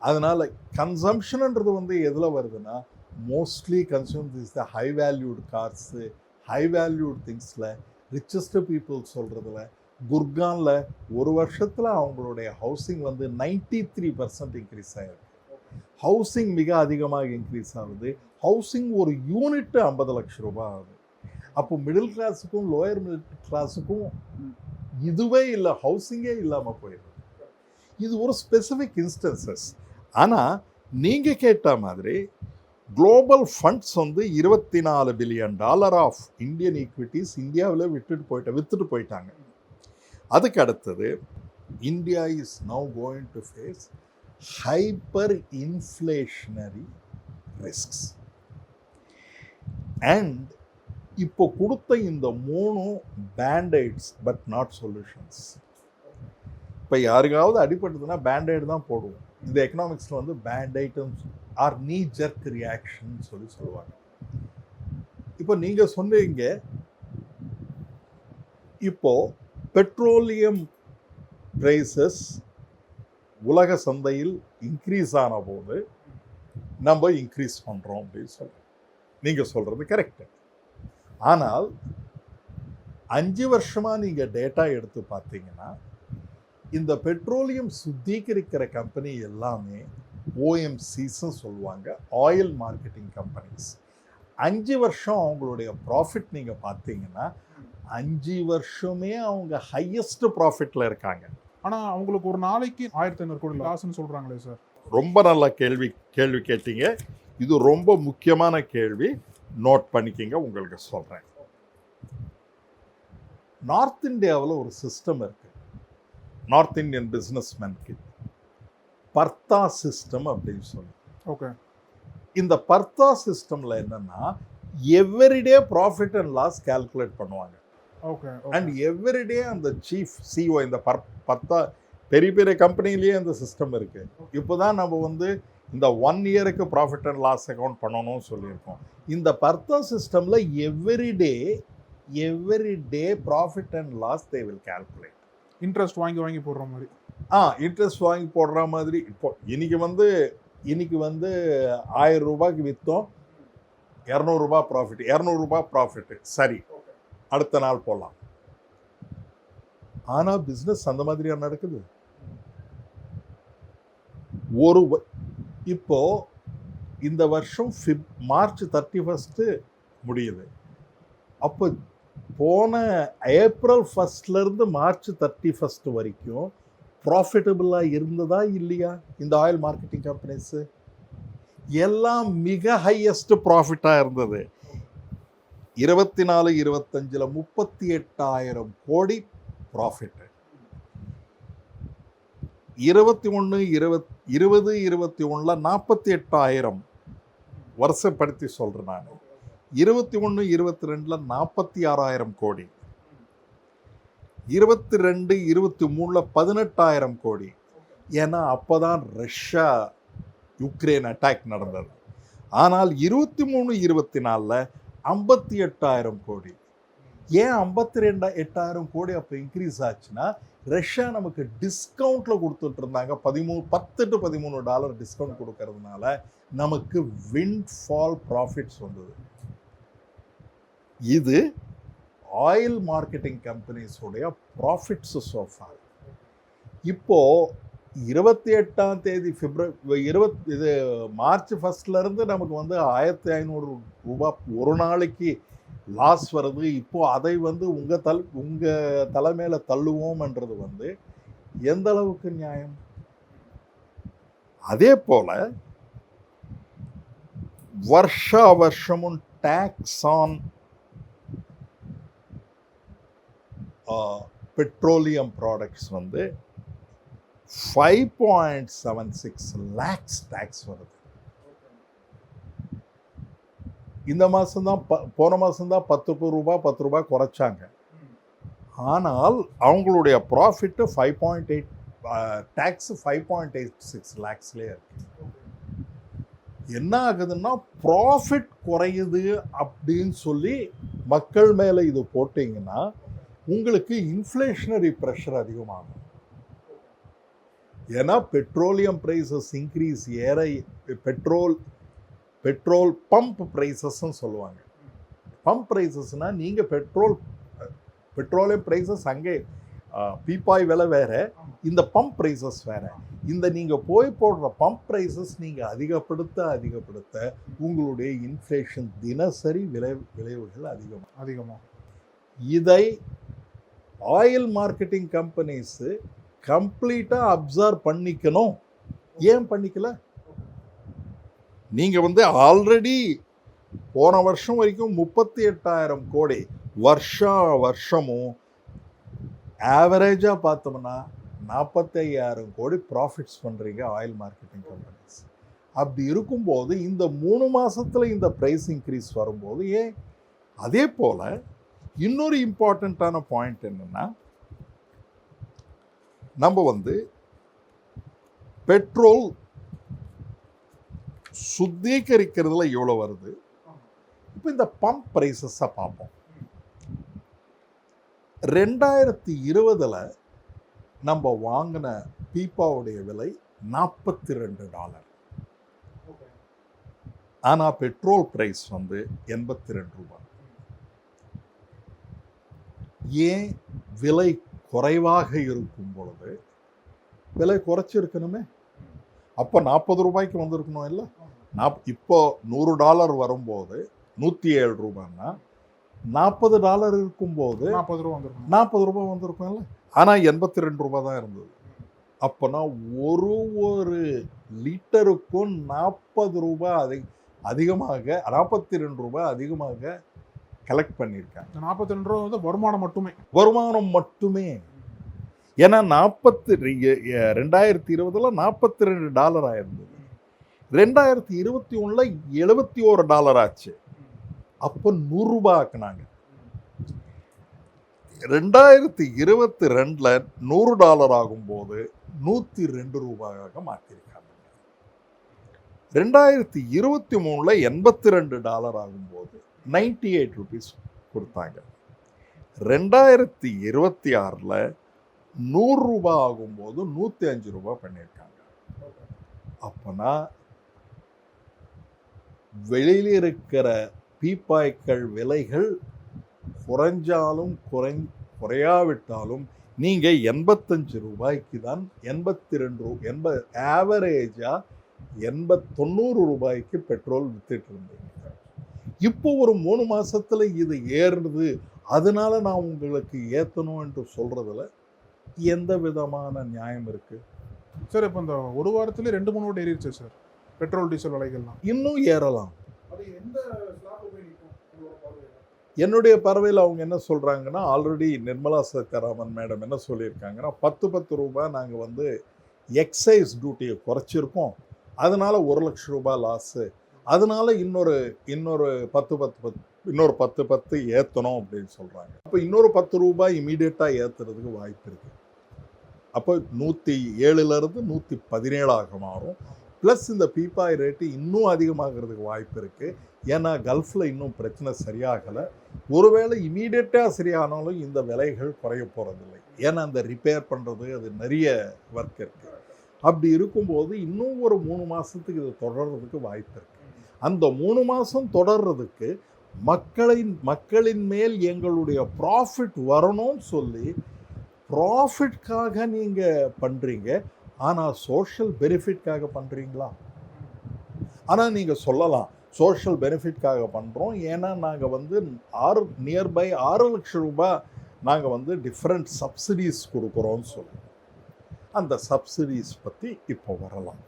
அதனால கன்சம்ஷன்ன்றது வந்து எதில் வருதுன்னா, mostly consume is the high valued cars, high valued திங்ஸில் ரிச்சஸ்ட் பீப்புள் சொல்கிறதுல. குர்கானில் ஒரு வருஷத்தில் அவங்களுடைய ஹவுசிங் வந்து 93% இன்க்ரீஸ் ஆகிருக்கு. ஹவுசிங் மிக அதிகமாக இன்க்ரீஸ் ஆகுது. ஹவுசிங் ஒரு யூனிட்டு 50 லட்சம் ரூபாய் ஆகுது. அப்போ மிடில் கிளாஸுக்கும் லோயர் மிடில் கிளாஸுக்கும் இதுவே இல்லை, ஹவுசிங்கே இல்லாமல் போயிடுது. இது ஒரு ஸ்பெசிஃபிக் இன்ஸ்டன்சஸ். ஆனால் நீங்கள் கேட்ட மாதிரி குளோபல் ஃபண்ட்ஸ் வந்து $24 பில்லியன் ஆஃப் இந்தியன் ஈக்விட்டிஸ் இந்தியாவில் வித்துட்டு போயிட்டாங்க. அதுக்கு அடுத்தது India is now going to face hyper inflationary risks. And இப்போ கொடுத்த இந்த 3 பேண்டைட்ஸ் பட் நாட் சொல்யூஷன்ஸ். இப்போ யாருக்காவது அடிபட்டதுன்னா பேண்டைடு தான் போடுவோம். இந்த எக்கனாமிக்ஸில் வந்து பேண்டைட்ஸ் ஆர் நீ ஜெர்க் ரியாக்ஷன் சொல்லுவாங்க. இப்போ நீங்கள் சொன்னீங்க, இப்போ பெட்ரோலியம் பிரைசஸ் உலக சந்தையில் இன்க்ரீஸ் ஆன போது நம்ம இன்க்ரீஸ் பண்ணுறோம் அப்படின்னு சொல்கிறோம். நீங்கள் சொல்கிறது கரெக்டு. ஆனால் 5 வருஷமாக நீங்கள் டேட்டா எடுத்து பார்த்தீங்கன்னா, இந்த பெட்ரோலியம் சுத்திகரிக்கிற கம்பெனி எல்லாமே ஓஎம்சிஸ்ன்னு சொல்லுவாங்க, ஆயில் மார்க்கெட்டிங் கம்பெனிஸ். 5 வருஷம் அவங்களுடைய ப்ராஃபிட் நீங்கள் பார்த்தீங்கன்னா 5 வருஷமே அவங்க ஹையஸ்ட் ப்ராஃபிட்டில் இருக்காங்க. ஆனால் அவங்களுக்கு ஒரு நாளைக்கு 1500 கோடி லாஸ்ன்னு சொல்கிறாங்களே சார். ரொம்ப நல்ல கேள்வி கேட்டீங்க. இது ரொம்ப முக்கியமான கேள்வி. நோட் பண்ணிக்கிங்க, உங்களுக்கு சொல்கிறேன். நார்த் இந்தியாவில் ஒரு சிஸ்டம் இருக்குது, நார்த் இந்தியன் பிஸ்னஸ்மேனுக்கு பர்த்தா சிஸ்டம் அப்படின்னு சொல்லி. ஓகே. இந்த பர்த்தா சிஸ்டமில் என்னென்னா, everyday profit and loss calculate பண்ணுவாங்க. ஓகே. அண்ட் எவ்ரிடே அந்த சீஃப் சிஓ, இந்த பர்த்தா பெரிய பெரிய கம்பெனிலேயே அந்த சிஸ்டம் இருக்குது. இப்போ தான் நம்ம வந்து இந்த 1 இயருக்கு ப்ராஃபிட் அண்ட் லாஸ் அக்கௌண்ட் பண்ணணும்னு சொல்லியிருக்கோம். இந்த பர்த்தா சிஸ்டமில் everyday profit and loss they will calculate. Interest வாங்கி போடுற மாதிரி. இன்ட்ரெஸ்ட் வாங்கி போடுற மாதிரி. இப்போ இன்னைக்கு வந்து 1000 ரூபாய்க்கு விற்றோம், 200 ரூபாய் ப்ராஃபிட், 200 ரூபாய் ப்ராஃபிட்டு, சரி, அடுத்த நாள் போடலாம். ஆனால் பிஸ்னஸ் அந்த மாதிரியா நடக்குது? இப்போ இந்த வருஷம் மார்ச் 31 முடியுது. அப்போ போன ஏப்ரல் 1 மார்ச் 31 வரைக்கும் ப்ராஃபிட்டபிளாக இருந்ததா இல்லையா இந்த ஆயில் மார்க்கெட்டிங் கம்பெனிஸு? எல்லாம் மிக ஹையஸ்ட் ப்ராஃபிட்டாக இருந்தது. 24-25 38,000 கோடி ப்ராஃபிட்டு. 21-21 48,000 வருஷப்படுத்தி சொல்கிறேன் நான். 21-22 46,000 கோடி. 22-23 18,000 கோடி. ஏன்னா அப்போ தான் ரஷ்யா யுக்ரைன் அட்டாக் நடந்தது. ஆனால் 23-24 58,000 கோடி. ஏன் 58,000 கோடி அப்போ இன்க்ரீஸ் ஆச்சுன்னா, ரஷ்யா நமக்கு டிஸ்கவுண்ட்டில் கொடுத்துட்டு இருந்தாங்க. $10-13 டிஸ்கவுண்ட் கொடுக்கறதுனால நமக்கு விண்ட்ஃபால் ப்ராஃபிட்ஸ் வந்தது. இது ஆயில் மார்க்கெட்டிங் கம்பெனிஸோடைய ப்ராஃபிட்ஸ் சோஃபார். இப்போது 28ஆம் தேதி மார்ச் 1 நமக்கு வந்து 1,500 ரூபாய் ஒரு நாளைக்கு லாஸ் வருது. இப்போ அதை வந்து உங்கள் தலைமையில் தள்ளுவோம்ன்றது வந்து எந்த அளவுக்கு நியாயம்? அதே போல் வருஷமும் டேக்ஸ் ஆன் பெட்ரோலியம் ப்ராடக்ட்ஸ் வந்து 5.76 lakhs டேக்ஸ் வருது. இந்த மாதம்தான் போன மாதம்தான் 10 ரூபாய் குறைச்சாங்க. ஆனால் அவங்களுடைய ப்ராஃபிட்டு 5.8 டேக்ஸ் 5.86 லேக்ஸ்லேயே இருக்கு. என்ன ஆகுதுன்னா ப்ராஃபிட் குறையுது அப்படின்னு சொல்லி மக்கள் மேலே இது போட்டிங்கன்னா உங்களுக்கு இன்ஃப்ளேஷனரி ப்ரெஷர் அதிகமாகும். ஏன்னா பெட்ரோலியம் ப்ரைஸஸ் இன்க்ரீஸ் ஏற பெட்ரோல் பம்ப் ப்ரைஸஸ்ன்னு சொல்லுவாங்க. பம்ப் ப்ரைஸஸ்னால் நீங்கள் பெட்ரோலியம் ப்ரைஸஸ் அங்கே பீப்பாய் விலை வேறு, இந்த பம்ப் ப்ரைஸஸ் வேறு. இந்த நீங்கள் போய் போடுற பம்ப் ப்ரைஸஸ் நீங்கள் அதிகப்படுத்த உங்களுடைய இன்ஃப்ளேஷன் தினசரி விளைவுகள் அதிகமாக. இதை ஆயில் மார்க்கெட்டிங் கம்பெனிஸு கம்ப்ளீட்டாக அப்சர்வ் பண்ணிக்கணும். ஏன் பண்ணிக்கல? நீங்கள் ஆல்ரெடி போன வருஷம் வரைக்கும் 38,000 கோடி வருஷமும் ஆவரேஜாக பார்த்தோம்னா 45,000 கோடி ப்ராஃபிட்ஸ் பண்ணுறீங்க ஆயில் மார்க்கெட்டிங் கம்பெனிஸ். அப்படி இருக்கும்போது இந்த 3 மாதத்தில் இந்த ப்ரைஸ் இன்க்ரீஸ் வரும்போது ஏன்? அதே போல் இன்னொரு இம்பார்ட்டண்ட்டான பாயிண்ட் என்னென்னா, நம்ம பெட்ரோல் சுத்திகரிக்கிறதுல எவ்வளோ வருது. இப்போ இந்த பம்ப் ப்ரைஸஸை பார்ப்போம். 2020 நம்ம வாங்கின பீப்பாவுடைய விலை $42. ஆனால் பெட்ரோல் ப்ரைஸ் 82 ரூபாய். ஏன்? விலை குறைவாக இருக்கும் பொழுது விலை குறைச்சிருக்கணுமே. அப்போ 40 ரூபாய்க்கு வந்திருக்கணும் இல்லை? இப்போ $100 வரும்போது 107 ரூபாய்னா $40 இருக்கும்போது 40 ரூபாய் வந்திருக்கும் இல்லை? ஆனால் 82 ரூபாய் தான் இருந்தது. அப்போனா ஒரு லிட்டருக்கும் 40 ரூபாய் அதிகமாக 42 ரூபாய் அதிகமாக கலெக்ட் பண்ணியிருக்காங்க. 42 ரூபா வருமானம் மட்டுமே. ஏன்னா 2020 $42 ஆயிருந்தது. 2021 $71 ஆச்சு. அப்போ 100 ரூபாய் ஆக்குனாங்க. 2022 $100 ஆகும்போது 102 ரூபாயாக மாற்றிருக்காங்க. 2023 $82 ஆகும்போது 98 rupees கொடுத்தாங்க. 2026 100 ரூபாய் ஆகும்போது 105 ரூபாய் பண்ணியிருக்காங்க. அப்போனா வெளியில் இருக்கிற பீப்பாய்கள் விலைகள் குறைஞ்சாலும் குறையாவிட்டாலும் நீங்கள் 85 ரூபாய்க்கு தான் 82 ஆவரேஜாக 90 ரூபாய்க்கு பெட்ரோல் வித்துட்டு இருந்தீங்க. இப்போ ஒரு 3 மாசத்துல இது ஏறுது, அதனால நான் உங்களுக்கு ஏற்றணும் என்று சொல்றதுல எந்த விதமான நியாயம் இருக்கு சார்? இப்போ இந்த ஒரு வாரத்துல 2-3 கோடி ஏறிடுச்சு சார் பெட்ரோல் டீசல் விலைகள்லாம். இன்னும் ஏறலாம். என்னுடைய பார்வையில் அவங்க என்ன சொல்றாங்கன்னா, ஆல்ரெடி நிர்மலா சீதாராமன் மேடம் என்ன சொல்லியிருக்காங்கன்னா, 10 ரூபாய் நாங்கள் எக்ஸைஸ் டியூட்டியை குறைச்சிருக்கோம், அதனால 1 லட்சம் ரூபாய் லாஸு, அதனால இன்னொரு 10 ஏற்றணும் அப்படின்னு சொல்கிறாங்க. அப்போ இன்னொரு 10 ரூபாய் இமீடியட்டாக ஏற்றுறதுக்கு வாய்ப்பு இருக்குது. அப்போ 107 117 மாறும். ப்ளஸ் இந்த பீப்பாய் ரேட்டு இன்னும் அதிகமாகிறதுக்கு வாய்ப்பு இருக்குது. ஏன்னா கல்ஃபில் இன்னும் பிரச்சனை சரியாகலை. ஒருவேளை இமீடியட்டாக சரியானாலும் இந்த விலைகள் குறைய போகிறதில்லை. ஏன்னா அந்த ரிப்பேர் பண்ணுறது அது நிறைய ஒர்க் இருக்குது. அப்படி இருக்கும்போது இன்னும் ஒரு 3 மாதத்துக்கு இது தொடர்றதுக்கு வாய்ப்பு இருக்குது. அந்த 3 மாதம் தொடர்றதுக்கு மக்களின் மேல் எங்களுடைய ப்ராஃபிட் வரணும்னு சொல்லி ப்ராஃபிட்காக நீங்கள் பண்ணுறீங்க. ஆனால் சோஷியல் பெனிஃபிட்காக பண்ணுறீங்களா? ஆனால் நீங்கள் சொல்லலாம் சோஷியல் பெனிஃபிட்காக பண்ணுறோம், ஏன்னா நாங்கள் நியர்பை 6 லட்சம் ரூபாய் நாங்கள் டிஃப்ரெண்ட் சப்சிடிஸ் கொடுக்குறோன்னு சொல்லுவோம். அந்த சப்சிடிஸ் பற்றி இப்போ வரலாம்.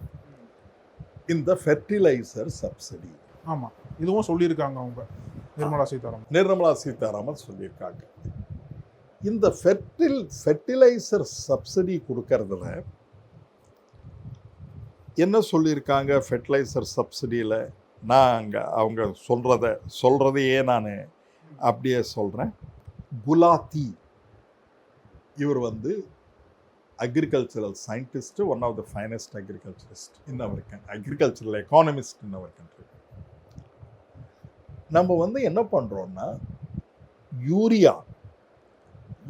இந்த ஃபெர்டிலைசர் சப்சிடி, ஆமாம், இதுவும் சொல்லியிருக்காங்க அவங்க நிர்மலா சீதாராமன் சொல்லியிருக்காங்க. இந்த ஃபெர்டிலைசர் சப்சிடி கொடுக்கறதுல என்ன சொல்லியிருக்காங்க ஃபெர்டிலைசர் சப்சிடியில்? நான் அங்கே அவங்க சொல்கிறதையே நான் அப்படியே சொல்கிறேன். குலாத்தி இவர் வந்து agricultural scientist, one of the finest agriculturist in our country, agricultural economist in our country. நம்ம வந்து என்ன பண்ணுறோன்னா,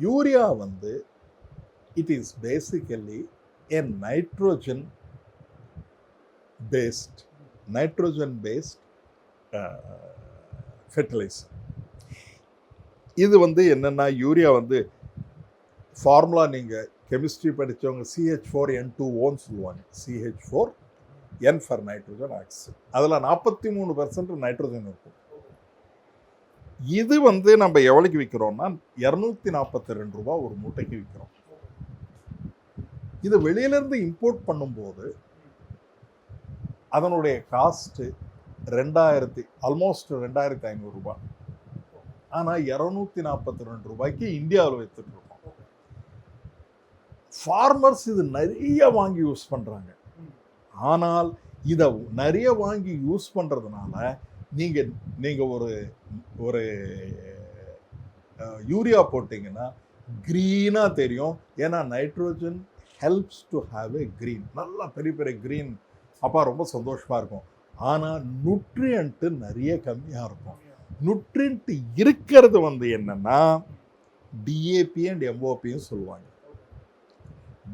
யூரியா வந்து it is basically a nitrogen based fertilizer. இது வந்து என்னன்னா, யூரியா வந்து ஃபார்முலா நீங்கள் கெமிஸ்ட்ரி படித்தவங்க CH4N2O சொல்லுவாங்க. CH4N for nitrogen oxide. அதில் 43% நைட்ரோஜன் இருக்கும். இது வந்து நம்ம எவ்வளோக்கு விற்கிறோம்னா 242 ரூபா ஒரு மூட்டைக்கு விற்கிறோம். இது வெளியிலேருந்து இம்போர்ட் பண்ணும்போது அதனுடைய காஸ்ட்டு ஆல்மோஸ்ட் 2500 ரூபாய். ஆனால் 242 ரூபாய்க்கு இந்தியாவில் விற்றுட்டு இருக்கோம். ஃபார்மர்ஸ் இது நிறைய வாங்கி யூஸ் பண்ணுறாங்க. ஆனால் இதை நிறைய வாங்கி யூஸ் பண்ணுறதுனால நீங்கள் ஒரு யூரியா போட்டிங்கன்னா க்ரீனாக தெரியும். ஏன்னா nitrogen helps to have a green, நல்லா பெரிய பெரிய க்ரீன், அப்போ ரொம்ப சந்தோஷமாக இருக்கும். ஆனால் நியூட்ரியன்ட்டு நிறைய கம்மியாக இருக்கும். நியூட்ரியன்ட் இருக்கிறது வந்து என்னென்னா டிஏபி அண்ட் எம்ஓபின்னு சொல்லுவாங்க.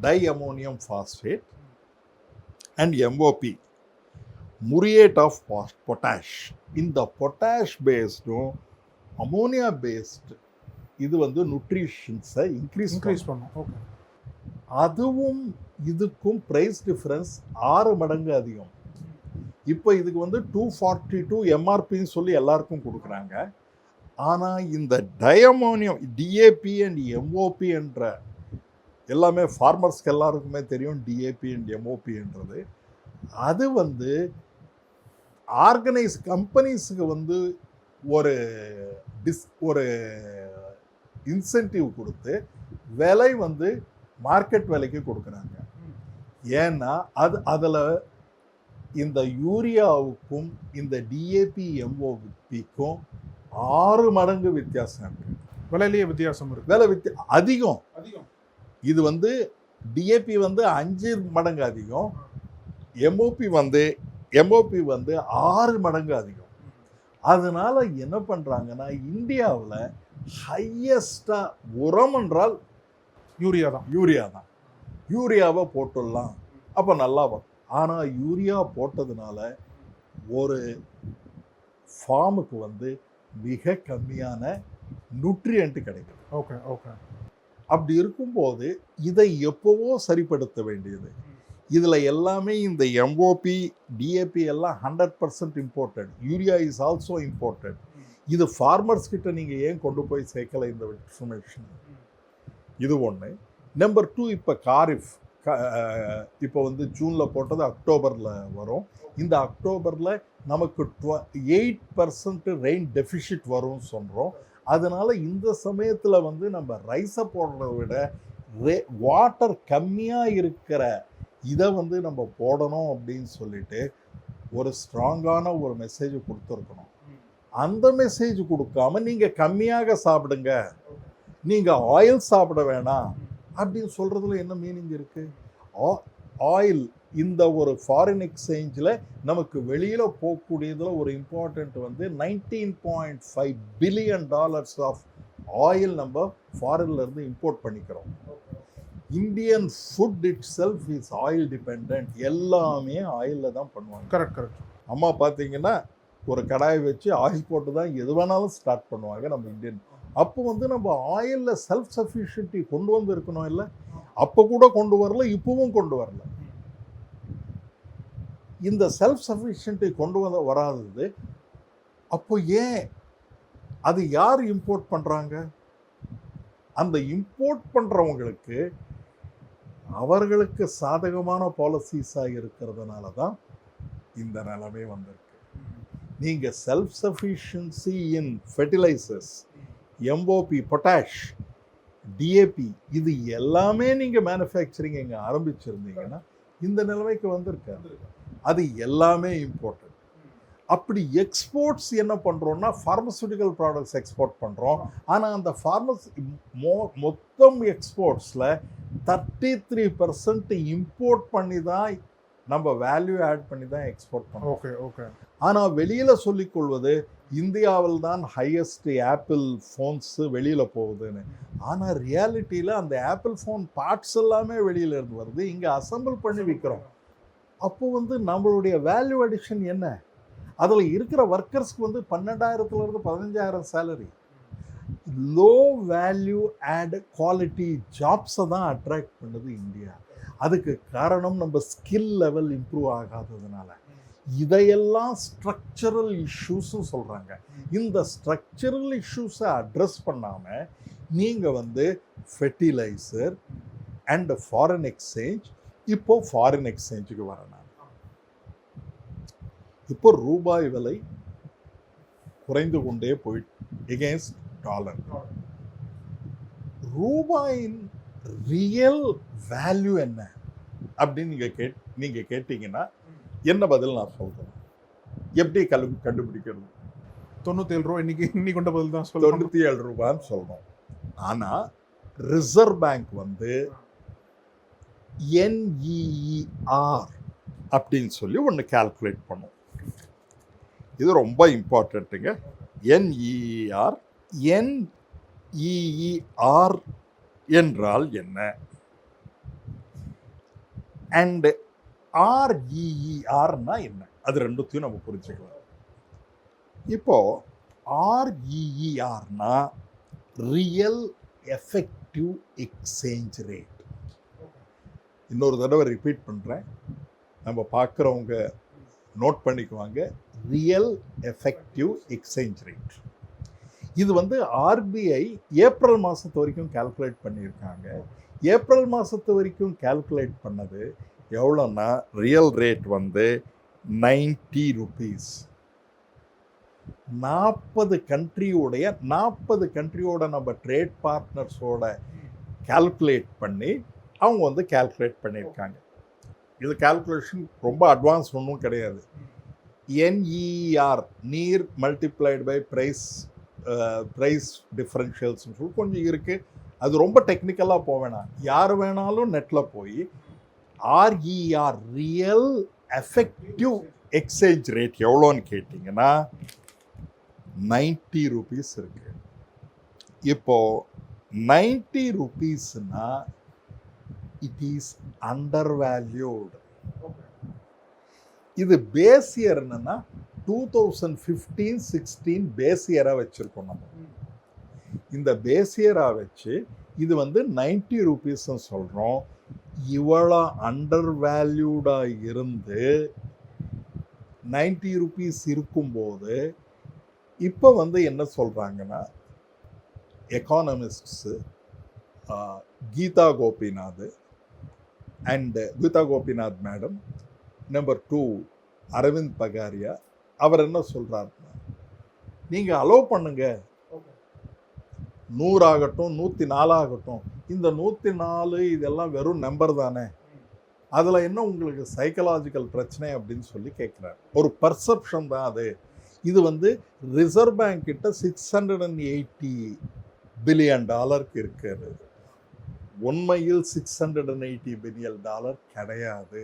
Di ammonium phosphate and MOP, muriate of potash. இந்த பொட்டாஷ் பேஸ்டும் அமோனியா பேஸ்டு இது வந்து நியூட்ரிஷன்ஸை இன்க்ரீஸ் பண்ணும். ஓகே. அதுவும் இதுக்கும் ப்ரைஸ் டிஃப்ரென்ஸ் 6 மடங்கு அதிகம். இப்போ இதுக்கு வந்து 242 எம்ஆர்பின்னு சொல்லி எல்லாருக்கும் கொடுக்குறாங்க. ஆனால் இந்த டயமோனியம் டிஏபி அண்ட் எம்ஓபி என்ற எல்லாமே ஃபார்மர்ஸ்க்கு எல்லாருக்குமே தெரியும். டிஏபி அண்ட் எம்ஓபின்றது அது வந்து ஆர்கனைஸ் கம்பெனிஸுக்கு வந்து ஒரு இன்சென்டிவ் கொடுத்து விலை வந்து மார்க்கெட் விலைக்கு கொடுக்குறாங்க. ஏன்னா அதில் இந்த யூரியாவுக்கும் இந்த டிஏபி எம்ஓபிக்கும் 6 மடங்கு வித்தியாசம் இருக்கு. விலையிலேயே வித்தியாசம் இருக்கு. விலை அதிகம். இது வந்து டிஏபி வந்து 5 மடங்கு அதிகம், எம்ஓபி வந்து 6 மடங்கு அதிகம். அதனால என்ன பண்றாங்கன்னா, இந்தியாவில் ஹையஸ்டா உரம் என்றால் யூரியா தான். யூரியாவை போட்டுடலாம், அப்போ நல்லா வரும். ஆனால் யூரியா போட்டதுனால ஒரு ஃபார்முக்கு வந்து மிக கம்மியான நியூட்ரியன்ட் கிடைக்கும். ஓகே. அப்படி இருக்கும்போது இதை எப்போவோ சரிப்படுத்த வேண்டியது. இதில் எல்லாமே இந்த எம்ஓபி டிஏபி எல்லாம் 100% imported. Urea is also imported. இது ஃபார்மர்ஸ் கிட்ட நீங்கள் ஏன் கொண்டு போய் சேர்க்கலை இந்த இன்ஃபர்மேஷன்? இது ஒன்று. நம்பர் 2, இப்போ காரிஃப் இப்போ வந்து ஜூனில் போட்டது அக்டோபரில் வரும். இந்த அக்டோபரில் நமக்கு 8% ரெயின் டெஃபிஷிட் வரும்னு சொல்கிறோம். அதனால் இந்த சமயத்தில் வந்து நம்ம ரைஸை போடுறத விட வாட்டர் கம்மியாக இருக்கிற இதை வந்து நம்ம போடணும் அப்படின்னு சொல்லிட்டு ஒரு ஸ்ட்ராங்கான ஒரு மெசேஜ் கொடுத்துருக்கணும். அந்த மெசேஜ் கொடுக்காம நீங்கள் கம்மியாக சாப்பிடுங்க, நீங்கள் ஆயில் சாப்பிட வேணாம் அப்படின்னு சொல்கிறதுல என்ன மீனிங் இருக்குது? ஆயில் இந்த ஒரு ஃபாரின் எக்ஸ்சேஞ்சில் நமக்கு வெளியில் போகக்கூடியதில் ஒரு இம்பார்ட்டண்ட் வந்து $19.5 பில்லியன் ஆஃப் ஆயில் நம்ம ஃபாரின்லேருந்து இம்போர்ட் பண்ணிக்கிறோம். Indian food it self is oil depend. எல்லாமே ஆயிலில் தான் பண்ணுவாங்க. கரெக்ட். அம்மா பார்த்தீங்கன்னா ஒரு கடாயை வச்சு ஆயில் போட்டு தான் எது வேணாலும் ஸ்டார்ட் பண்ணுவாங்க நம்ம இந்தியன். அப்போ வந்து நம்ம ஆயிலில் செல்ஃப் சஃபிஷியன்ட்டி கொண்டு வந்து இருக்கணும். இல்லை, அப்போ கூட கொண்டு வரல, இப்பவும் கொண்டு வரல. இந்த செல்ஃப் சஃபிஷியன்ட்டி கொண்டு வராதது அப்போ ஏன்? அது யார் இம்போர்ட் பண்ணுறாங்க? அந்த இம்போர்ட் பண்ணுறவங்களுக்கு அவர்களுக்கு சாதகமான பாலிசிஸாக இருக்கிறதுனால தான் இந்த நிலைமை வந்திருக்கு. நீங்கள் செல்ஃப் சஃபிஷியன்சி இன் ஃபெர்டிலைசர்ஸ், எம்ஓபி, பொட்டாஷ், டிஏபி இது எல்லாமே நீங்கள் மேனுஃபேக்சரிங் இங்கே ஆரம்பிச்சிருந்தீங்கன்னா இந்த நிலைமைக்கு வந்திருக்காரு. அது எல்லாமே இம்போர்ட்டட். அப்படி எக்ஸ்போர்ட்ஸ் என்ன பண்ணுறோம்னா ஃபார்மசூட்டிக்கல் ப்ராடக்ட்ஸ் எக்ஸ்போர்ட் பண்ணுறோம். ஆனால் அந்த மொத்தம் எக்ஸ்போர்ட்ஸில் 33% இம்போர்ட் பண்ணி தான் நம்ம வேல்யூ ஆட் பண்ணி தான் எக்ஸ்போர்ட் பண்ணுறோம். Okay okay. ஆனால் வெளியில் சொல்லிக்கொள்வது இந்தியாவில் தான் ஹையஸ்ட் ஆப்பிள் ஃபோன்ஸு வெளியில் போகுதுன்னு. ஆனால் ரியாலிட்டியில் அந்த ஆப்பிள் ஃபோன் பார்ட்ஸ் எல்லாமே வெளியில இருந்து வருது, இங்கே அசம்பிள் பண்ணி விற்கிறோம். அப்போ நம்மளுடைய வேல்யூ அடிஷன் என்ன? அதில் இருக்கிற ஒர்க்கர்ஸ்க்கு 12,000 15,000 salary. Low value add quality ஜாப்ஸை தான் அட்ராக்ட் பண்ணுது இந்தியா. அதுக்கு காரணம் நம்ம ஸ்கில் லெவல் இம்ப்ரூவ் ஆகாததுனால. இதையெல்லாம் ஸ்ட்ரக்சரல் இஷ்யூஸும் சொல்கிறாங்க. இந்த ஸ்ட்ரக்சரல் இஷ்யூஸை அட்ரஸ் பண்ணாமல் நீங்கள் ஃபெர்டிலைசர் அண்ட் ஃபாரின் எக்ஸ்சேஞ்ச், இப்போது ஃபாரின் எக்ஸ்சேஞ்சுக்கு வரணும். இப்போ ரூபாய் விலை குறைந்து கொண்டே போயிட்டு எகென்ஸ்ட் டாலர். ரூபாயின் ரியல் வேல்யூ என்ன அப்படின்னு நீங்கள் கேட்டீங்கன்னா என்ன பதில் நான் சொல்கிறேன்? எப்படி கண்டுபிடிக்கிறது? 97 ரூபா இன்னைக்கு கொண்ட பதில் தான் சொல்லுவோம். 97 ரூபான்னு சொல்கிறோம். ஆனால் ரிசர்வ் பேங்க் NEER அப்படின்னு சொல்லி ஒன்று கால்குலேட் பண்ணும். இது ரொம்ப இம்பார்ட்டண்ட்டுங்க. NEER. NEER என்றால் என்ன? அண்ட் REERனா என்ன? அது ரெண்டுத்தையும் நம்ம புரிஞ்சுக்கலாம். இப்போ REERனா ரியல் எஃபெக்டிவ் எக்ஸ்சேஞ்ச் ரேட். இன்னொரு தடவை ரிப்பீட் பண்ணுறேன், நம்ம பார்க்குறவங்க நோட் பண்ணிக்குவாங்க. Real effective exchange rate. இது RBI ஏப்ரல் மாதத்து வரைக்கும் கால்குலேட் பண்ணியிருக்காங்க. ஏப்ரல் மாதத்து வரைக்கும் கால்குலேட் பண்ணது எவ்வளோன்னா, ரியல் ரேட் 90 ரூபீஸ். 40 கண்ட்ரியோட நம்ம ட்ரேட் பார்ட்னர்ஸோட கால்குலேட் பண்ணி அவங்க கால்குலேட் பண்ணியிருக்காங்க. இது கால்குலேஷன் ரொம்ப அட்வான்ஸ் ஒன்றும் கிடையாது. NER நீர் மல்டிப்ளைடு பை ப்ரைஸ் டிஃப்ரென்ஷியல்ஸ்னு சொல்லி கொஞ்சம் இருக்குது. அது ரொம்ப டெக்னிக்கலாக போக வேணாம், யார் வேணாலும் நெட்டில் போய் RER real effective exchange rate எவ்வளோன்னு கேட்டிங்கன்னா 90 ரூபீஸ் இருக்கு. இப்போது 90 ரூபீஸ்னா இட் இஸ் அண்டர் வேல்யூடு. இது பேஸ் இயர் என்னன்னா 2015-16 பேஸ் இயராக வச்சுருக்கோம் நம்ம. இந்த பேஸ் இயராக வச்சு இது 90 ரூபீஸ்ன்னு சொல்கிறோம். இவ்வளோ அண்டர் வேல்யூடாக இருந்து 90 ரூபீஸ் இருக்கும்போது இப்போ என்ன சொல்கிறாங்கன்னா, எக்கானமிஸ்ட்ஸு கீதா கோபிநாத் மேடம், நம்பர் 2 அரவிந்த் பகாரியா, அவர் என்ன சொல்கிறாருன்னா, நீங்கள் அலோவ் பண்ணுங்க, 100 ஆகட்டும் 104 ஆகட்டும், இந்த 104 இதெல்லாம் வெறும் நம்பர் தானே, அதில் என்ன உங்களுக்கு சைக்கலாஜிக்கல் பிரச்சனை அப்படின்னு சொல்லி கேட்குறாரு. ஒரு பர்செப்ஷன் தான் அது. இது ரிசர்வ் பேங்க் கிட்ட $680 பில்லியன் இருக்கிறது. உண்மையில் $680 பில்லியன் கிடையாது.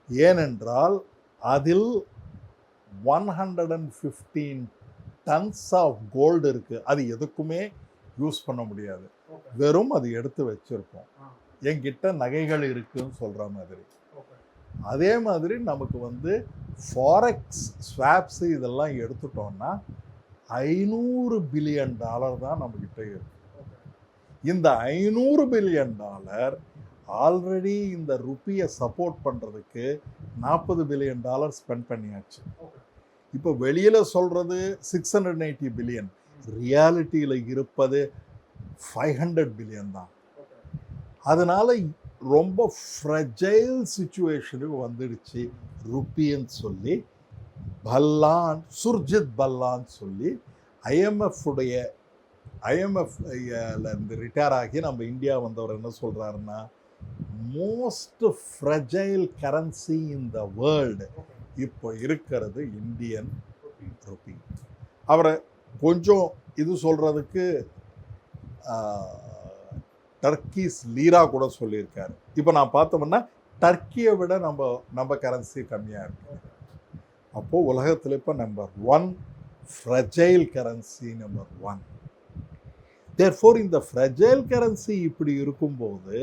ஏனென்றால் அதில் 115 டன்ஸ் ஆஃப் கோல்டு இருக்கு. அது எதுக்குமே யூஸ் பண்ண முடியாது, வெறும் அது எடுத்து வச்சிருக்கோம். என்கிட்ட நகைகள் இருக்குன்னு சொல்ற மாதிரி. அதே மாதிரி நமக்கு ஃபாரெக்ஸ் ஸ்வாப்ஸ் இதெல்லாம் எடுத்துட்டோம்னா $500 பில்லியன் தான் நம்மகிட்ட இருக்கு. இந்த $500 பில்லியன் ஆல்ரெடி இந்த ருப்பியை சப்போர்ட் பண்ணுறதுக்கு $40 பில்லியன் ஸ்பெண்ட் பண்ணியாச்சு. இப்போ வெளியில் சொல்கிறது 680 பில்லியன், ரியாலிட்டியில் இருப்பது 500 பில்லியன் தான். அதனால ரொம்ப ஃப்ரெஜைல் சிச்சுவேஷனுக்கு வந்துடுச்சு ருப்பின்னு சொல்லி சுர்ஜித் பல்லான்னு சொல்லி ஐஎம்எஃப்ல இருந்து ரிட்டையர் ஆகி நம்ம இந்தியா வந்தவர் என்ன சொல்கிறாருன்னா, most fragile currency in the world இப்போ இருக்கிறது இந்தியன் ருபி. அவரை கொஞ்சம் இது சொல்கிறதுக்கு டர்க்கிஸ் லீரா கூட சொல்லியிருக்காரு. இப்போ நான் பார்த்தோம்னா டர்க்கியை விட நம்ம கரன்சி கம்மியாக இருக்கு. அப்போது உலகத்தில் இப்போ number 1 fragile currency number 1. Therefore இந்த ஃப்ரெஜைல் கரன்சி இப்படி இருக்கும்போது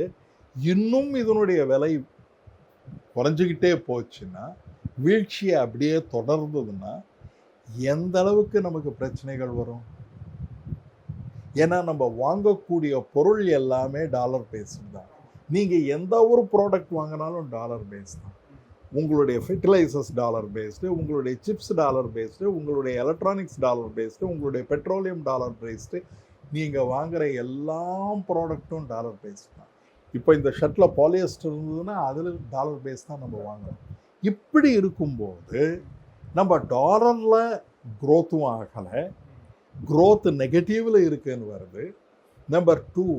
இன்னும் இதனுடைய விலை குறைஞ்சிக்கிட்டே போச்சுன்னா, வீழ்ச்சியை அப்படியே தொடர்ந்ததுன்னா எந்த அளவுக்கு நமக்கு பிரச்சனைகள் வரும்? ஏன்னா நம்ம வாங்கக்கூடிய பொருள் எல்லாமே டாலர் பேஸ்டு தான். நீங்கள் எந்த ஒரு ப்ராடக்ட் வாங்கினாலும் டாலர் பேஸ் தான். உங்களுடைய ஃபெர்டிலைசர்ஸ் டாலர் பேஸ்டு, உங்களுடைய சிப்ஸ் டாலர் பேஸ்டு, உங்களுடைய எலக்ட்ரானிக்ஸ் டாலர் பேஸ்டு, உங்களுடைய பெட்ரோலியம் டாலர் பேஸ்டு, நீங்கள் வாங்குகிற எல்லா ப்ராடக்ட்டும் டாலர் பேஸ்டு தான். இப்போ இந்த ஷர்ட்டில் பாலியஸ்டர் இருந்ததுன்னா அதில் டாலர் பேஸ் தான் நம்ம வாங்குறோம். இப்படி இருக்கும்போது நம்ம டாலரில் க்ரோத்தும் ஆகலை, க்ரோத் நெகட்டிவில் இருக்குன்னு வருது. நம்பர் 2,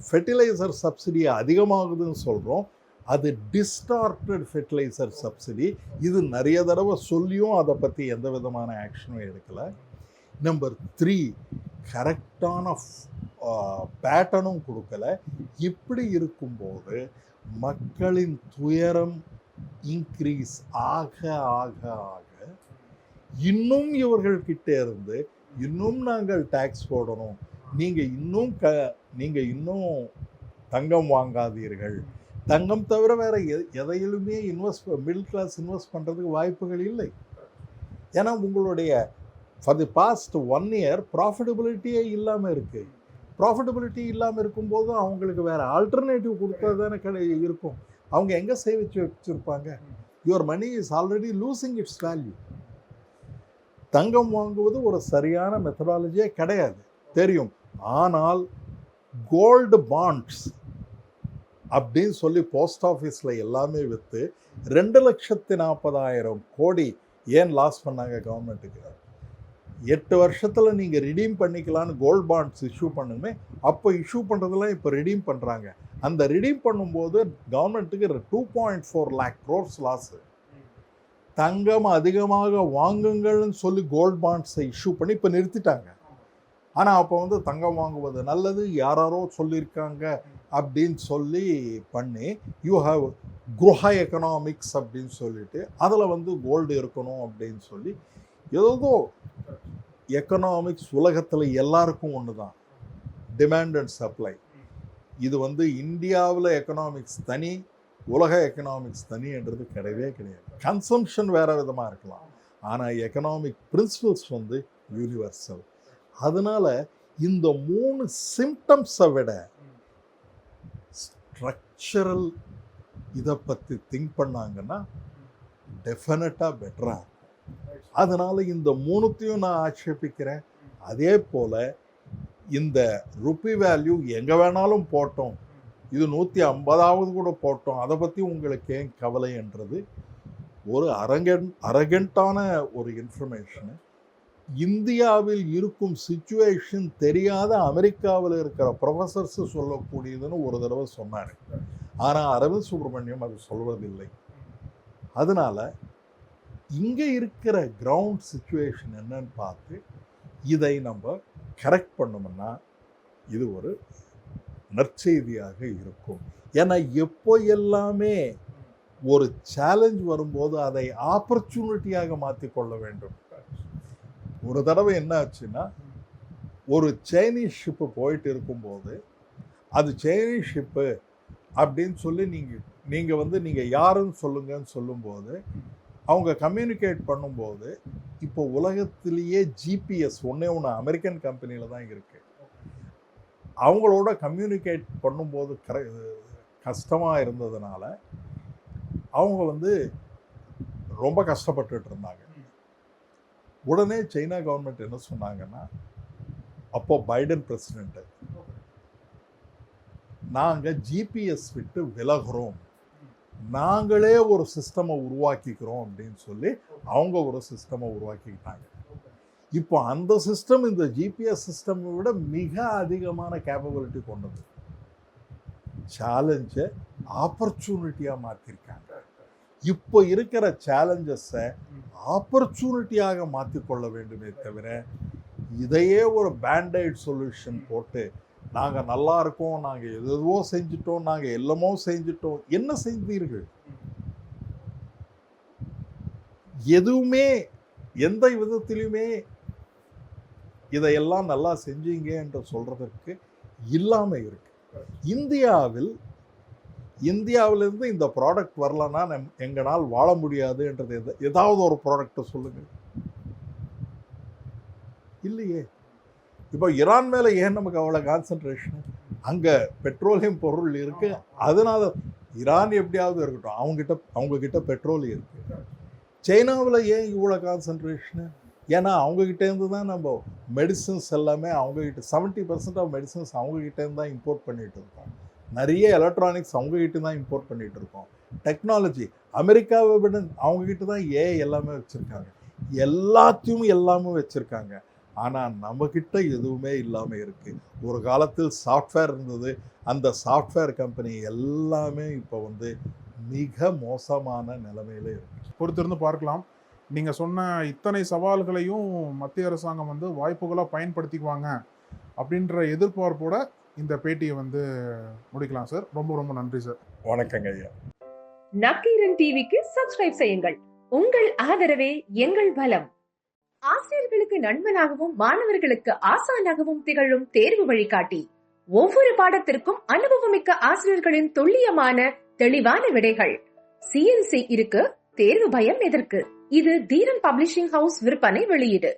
ஃபெர்டிலைசர் சப்சிடி அதிகமாகுதுன்னு சொல்கிறோம். அது டிஸ்டார்டட் ஃபெர்டிலைசர் சப்சிடி. இது நிறைய தடவை சொல்லியும் அதை பற்றி எந்த விதமான ஆக்ஷனும் எடுக்கலை. நம்பர் 3, கரெக்டான பேட்டர்னும் கொடுக்கல. இப்படி இருக்கும்போது மக்களின் துயரம் இன்க்ரீஸ் ஆக ஆக ஆக இன்னும் இவர்கள்கிட்ட இருந்து இன்னும் நாங்கள் டேக்ஸ் போடணும், நீங்கள் இன்னும் தங்கம் வாங்காதீர்கள். தங்கம் தவிர வேற எதையிலுமே மிடில் கிளாஸ் இன்வெஸ்ட் பண்ணுறதுக்கு வாய்ப்புகள் இல்லை. ஏன்னா உங்களுடைய ஃபார் தி பாஸ்ட் 1 year ப்ராஃபிட்டபிலிட்டியே இல்லாமல் இருக்குது. ப்ராஃபிட்டபிலிட்டி இல்லாமல் இருக்கும்போது அவங்களுக்கு வேறு ஆல்டர்னேட்டிவ் கொடுத்தது தானே இருக்கும். அவங்க எங்கே சேமித்து வச்சுருப்பாங்க? Your money is already losing its value. தங்கம் வாங்குவது ஒரு சரியான மெத்தடாலஜியே கிடையாது, தெரியும். ஆனால் கோல்டு பாண்ட்ஸ் அப்படின்னு சொல்லி போஸ்ட் ஆஃபீஸில் எல்லாமே விற்று 2,40,000 கோடி ஏன் லாஸ் பண்ணாங்க கவர்மெண்ட்டுக்கு? 8 வருஷத்தில் நீங்கள் ரிடீம் பண்ணிக்கலான்னு கோல்டு பாண்ட்ஸ் இஷ்யூ பண்ணுமே, அப்போ இஷ்யூ பண்ணுறதெல்லாம் இப்போ ரிடீம் பண்ணுறாங்க. அந்த ரிடீம் பண்ணும்போது கவர்மெண்ட்டுக்கு 2.4 lakh crores லாஸு. தங்கம் அதிகமாக வாங்குங்கள்னு சொல்லி கோல்டு பாண்ட்ஸை இஷ்யூ பண்ணி இப்போ நிறுத்திட்டாங்க. ஆனால் அப்போ தங்கம் வாங்குவது நல்லது யாரோ சொல்லியிருக்காங்க அப்படின்னு சொல்லி பண்ணி யூ ஹாவ் குருஹா எக்கனாமிக்ஸ் அப்படின்னு சொல்லிட்டு அதில் கோல்டு இருக்கணும் அப்படின்னு சொல்லி ஏதோ எக்கனாமிக்ஸ் உலகத்தில் எல்லாருக்கும் ஒன்று தான், டிமாண்ட் அண்ட் சப்ளை. இது இந்தியாவில் எக்கனாமிக்ஸ் தனி, உலக எக்கனாமிக்ஸ் தனின்றது கிடையவே கிடையாது. கன்சம்ஷன் வேறு விதமாக இருக்கலாம், ஆனால் எக்கனாமிக் பிரின்சிபல்ஸ் யூனிவர்சல். அதனால் இந்த 3 சிம்டம்ஸை விட ஸ்ட்ரக்சரல் இதை பற்றி திங்க் பண்ணாங்கன்னா டெஃபினட்டாக பெட்டராக இருக்கும். அதனால் இந்த 3த்தையும் நான் ஆட்சேபிக்கிறேன். அதே போல் இந்த ருப்பி வேல்யூ எங்கே வேணாலும் போட்டோம், இது 150 கூட போட்டோம், அதை பற்றி உங்களுக்கு ஏன் கவலை என்றது ஒரு அரகண்டான ஒரு இன்ஃபர்மேஷனு. இந்தியாவில் இருக்கும் சிச்சுவேஷன் தெரியாத அமெரிக்காவில் இருக்கிற ப்ரொஃபஸர்ஸ் சொல்லக்கூடியதுன்னு ஒரு தடவை சொன்னார். ஆனால் அரவிந்த் சுப்ரமணியம் அது சொல்வதில்லை. அதனால் இங்கே இருக்கிற கிரவுண்ட் சிச்சுவேஷன் என்னன்னு பார்த்து இதை நம்ம கரெக்ட் பண்ணோம்னா இது ஒரு நற்செய்தியாக இருக்கும். ஏன்னா எப்போ எல்லாமே ஒரு சேலஞ்ச் வரும்போது அதை ஆப்பர்ச்சுனிட்டியாக மாற்றிக்கொள்ள வேண்டும். ஒரு தடவை என்ன ஆச்சுன்னா, ஒரு சைனீஸ் ஷிப்பு போயிட்டு இருக்கும்போது அது சைனீஸ் ஷிப்பு அப்படின்னு சொல்லி நீங்கள் யாருன்னு சொல்லுங்கன்னு சொல்லும்போது அவங்க கம்யூனிகேட் பண்ணும்போது இப்போ உலகத்திலேயே ஜிபிஎஸ் ஒன்று அமெரிக்கன் கம்பெனியில் தான் இருக்குது. அவங்களோட கம்யூனிகேட் பண்ணும்போது கஷ்டமாக இருந்ததுனால அவங்க ரொம்ப கஷ்டப்பட்டுட்டு இருந்தாங்க. உடனே சைனா கவர்மெண்ட் என்ன சொன்னாங்கன்னா, அப்போ பைடன் பிரசிடென்ட், நாங்கள் ஜிபிஎஸ் விட்டு விலகுறோம், நாங்களே ஒரு சிஸ்டமை உருவாக்கிக்கிறோம் அப்படின்னு சொல்லி அவங்க ஒரு சிஸ்டமை உருவாக்கிக்கிட்டாங்க. இப்போ அந்த சிஸ்டம் இந்த ஜிபிஎஸ் சிஸ்டமை விட மிக அதிகமான கேப்பபிலிட்டி கொண்டது. சேலஞ்சை ஆப்பர்ச்சுனிட்டியா மாத்திருக்காங்க. இப்போ இருக்கிற சேலஞ்சஸை ஆப்பர்ச்சுனிட்டியாக மாற்றிக்கொள்ள வேண்டுமே தவிர இதையே ஒரு பேண்டைட் சொல்யூஷன் போட்டு நாங்கள் நல்லா இருக்கோம், நாங்கள் எதுவோ செஞ்சிட்டோம், நாங்கள் எல்லாமோ செஞ்சிட்டோம். என்ன செய்தீர்கள்? எதுவுமே எந்த விதத்திலுமே இதையெல்லாம் நல்லா செஞ்சீங்க என்று சொல்றதற்கு இல்லாம இருக்கு. இந்தியாவிலிருந்து இந்த ப்ராடக்ட் வரலன்னா எங்களால் வாழ முடியாது என்றது ஏதாவது ஒரு ப்ராடக்டை சொல்லுங்க. இல்லையே. இப்போ ஈரான் மேல ஏன் நமக்கு அவ்வளவு கான்சென்ட்ரேஷன்? அங்க பெட்ரோலியம் பொருள் இருக்கு, அதனால ஈரான் எப்படியாவது இருக்கட்டும், அவங்க கிட்ட பெட்ரோல் இருக்கு. சைனாவில் ஏன் இவ்வளோ கான்சன்ட்ரேஷனு? ஏன்னா அவங்ககிட்டேருந்து தான் நம்ம மெடிசன்ஸ் எல்லாமே அவங்ககிட்ட 70% ஆஃப் மெடிசன்ஸ் அவங்ககிட்டேருந்து தான் இம்போர்ட் பண்ணிகிட்டு இருக்கோம். நிறைய எலக்ட்ரானிக்ஸ் அவங்ககிட்ட தான் இம்போர்ட் பண்ணிகிட்டு இருக்கோம். டெக்னாலஜி அமெரிக்காவை விட அவங்ககிட்ட தான் எல்லாமே வச்சுருக்காங்க. எல்லாமே வச்சுருக்காங்க. ஆனால் நம்மக்கிட்ட எதுவுமே இல்லாமல் இருக்குது. ஒரு காலத்தில் சாஃப்ட்வேர் இருந்தது, அந்த சாஃப்ட்வேர் கம்பெனி எல்லாமே இப்போ மிக மோசமான நிலைமையில இருக்கு. பொறுத்திருந்து பார்க்கலாம். நீங்க சொன்ன இத்தனை சவால்களையும் மத்திய அரசாங்கம் வாய்ப்புகளா பயன்படுத்திக்குவாங்க அப்படின்ற எதிர்பார்ப்போட இந்த பேட்டியை முடிக்கலாம் சார். ரொம்ப ரொம்ப நன்றி சார். வணக்கங்க ஐயா. நக்கீரன் டிவிக்கு சப்ஸ்கிரைப் செய்யுங்கள். உங்கள் ஆதரவே எங்கள் பலம். ஆசிரியர்களுக்கு நண்பனாகவும் மாணவர்களுக்கு ஆசானாகவும் திகழும் தேர்வு வழிகாட்டி. ஒவ்வொரு பாடத்திற்கும் அனுபவமிக்க ஆசிரியர்களின் துல்லியமான தெளிவான விடைகள். CNC இருக்கு, தேர்வு பயம் எதற்கு? இது தீரன் பப்ளிஷிங் ஹவுஸ் விற்பனை வெளியீடு.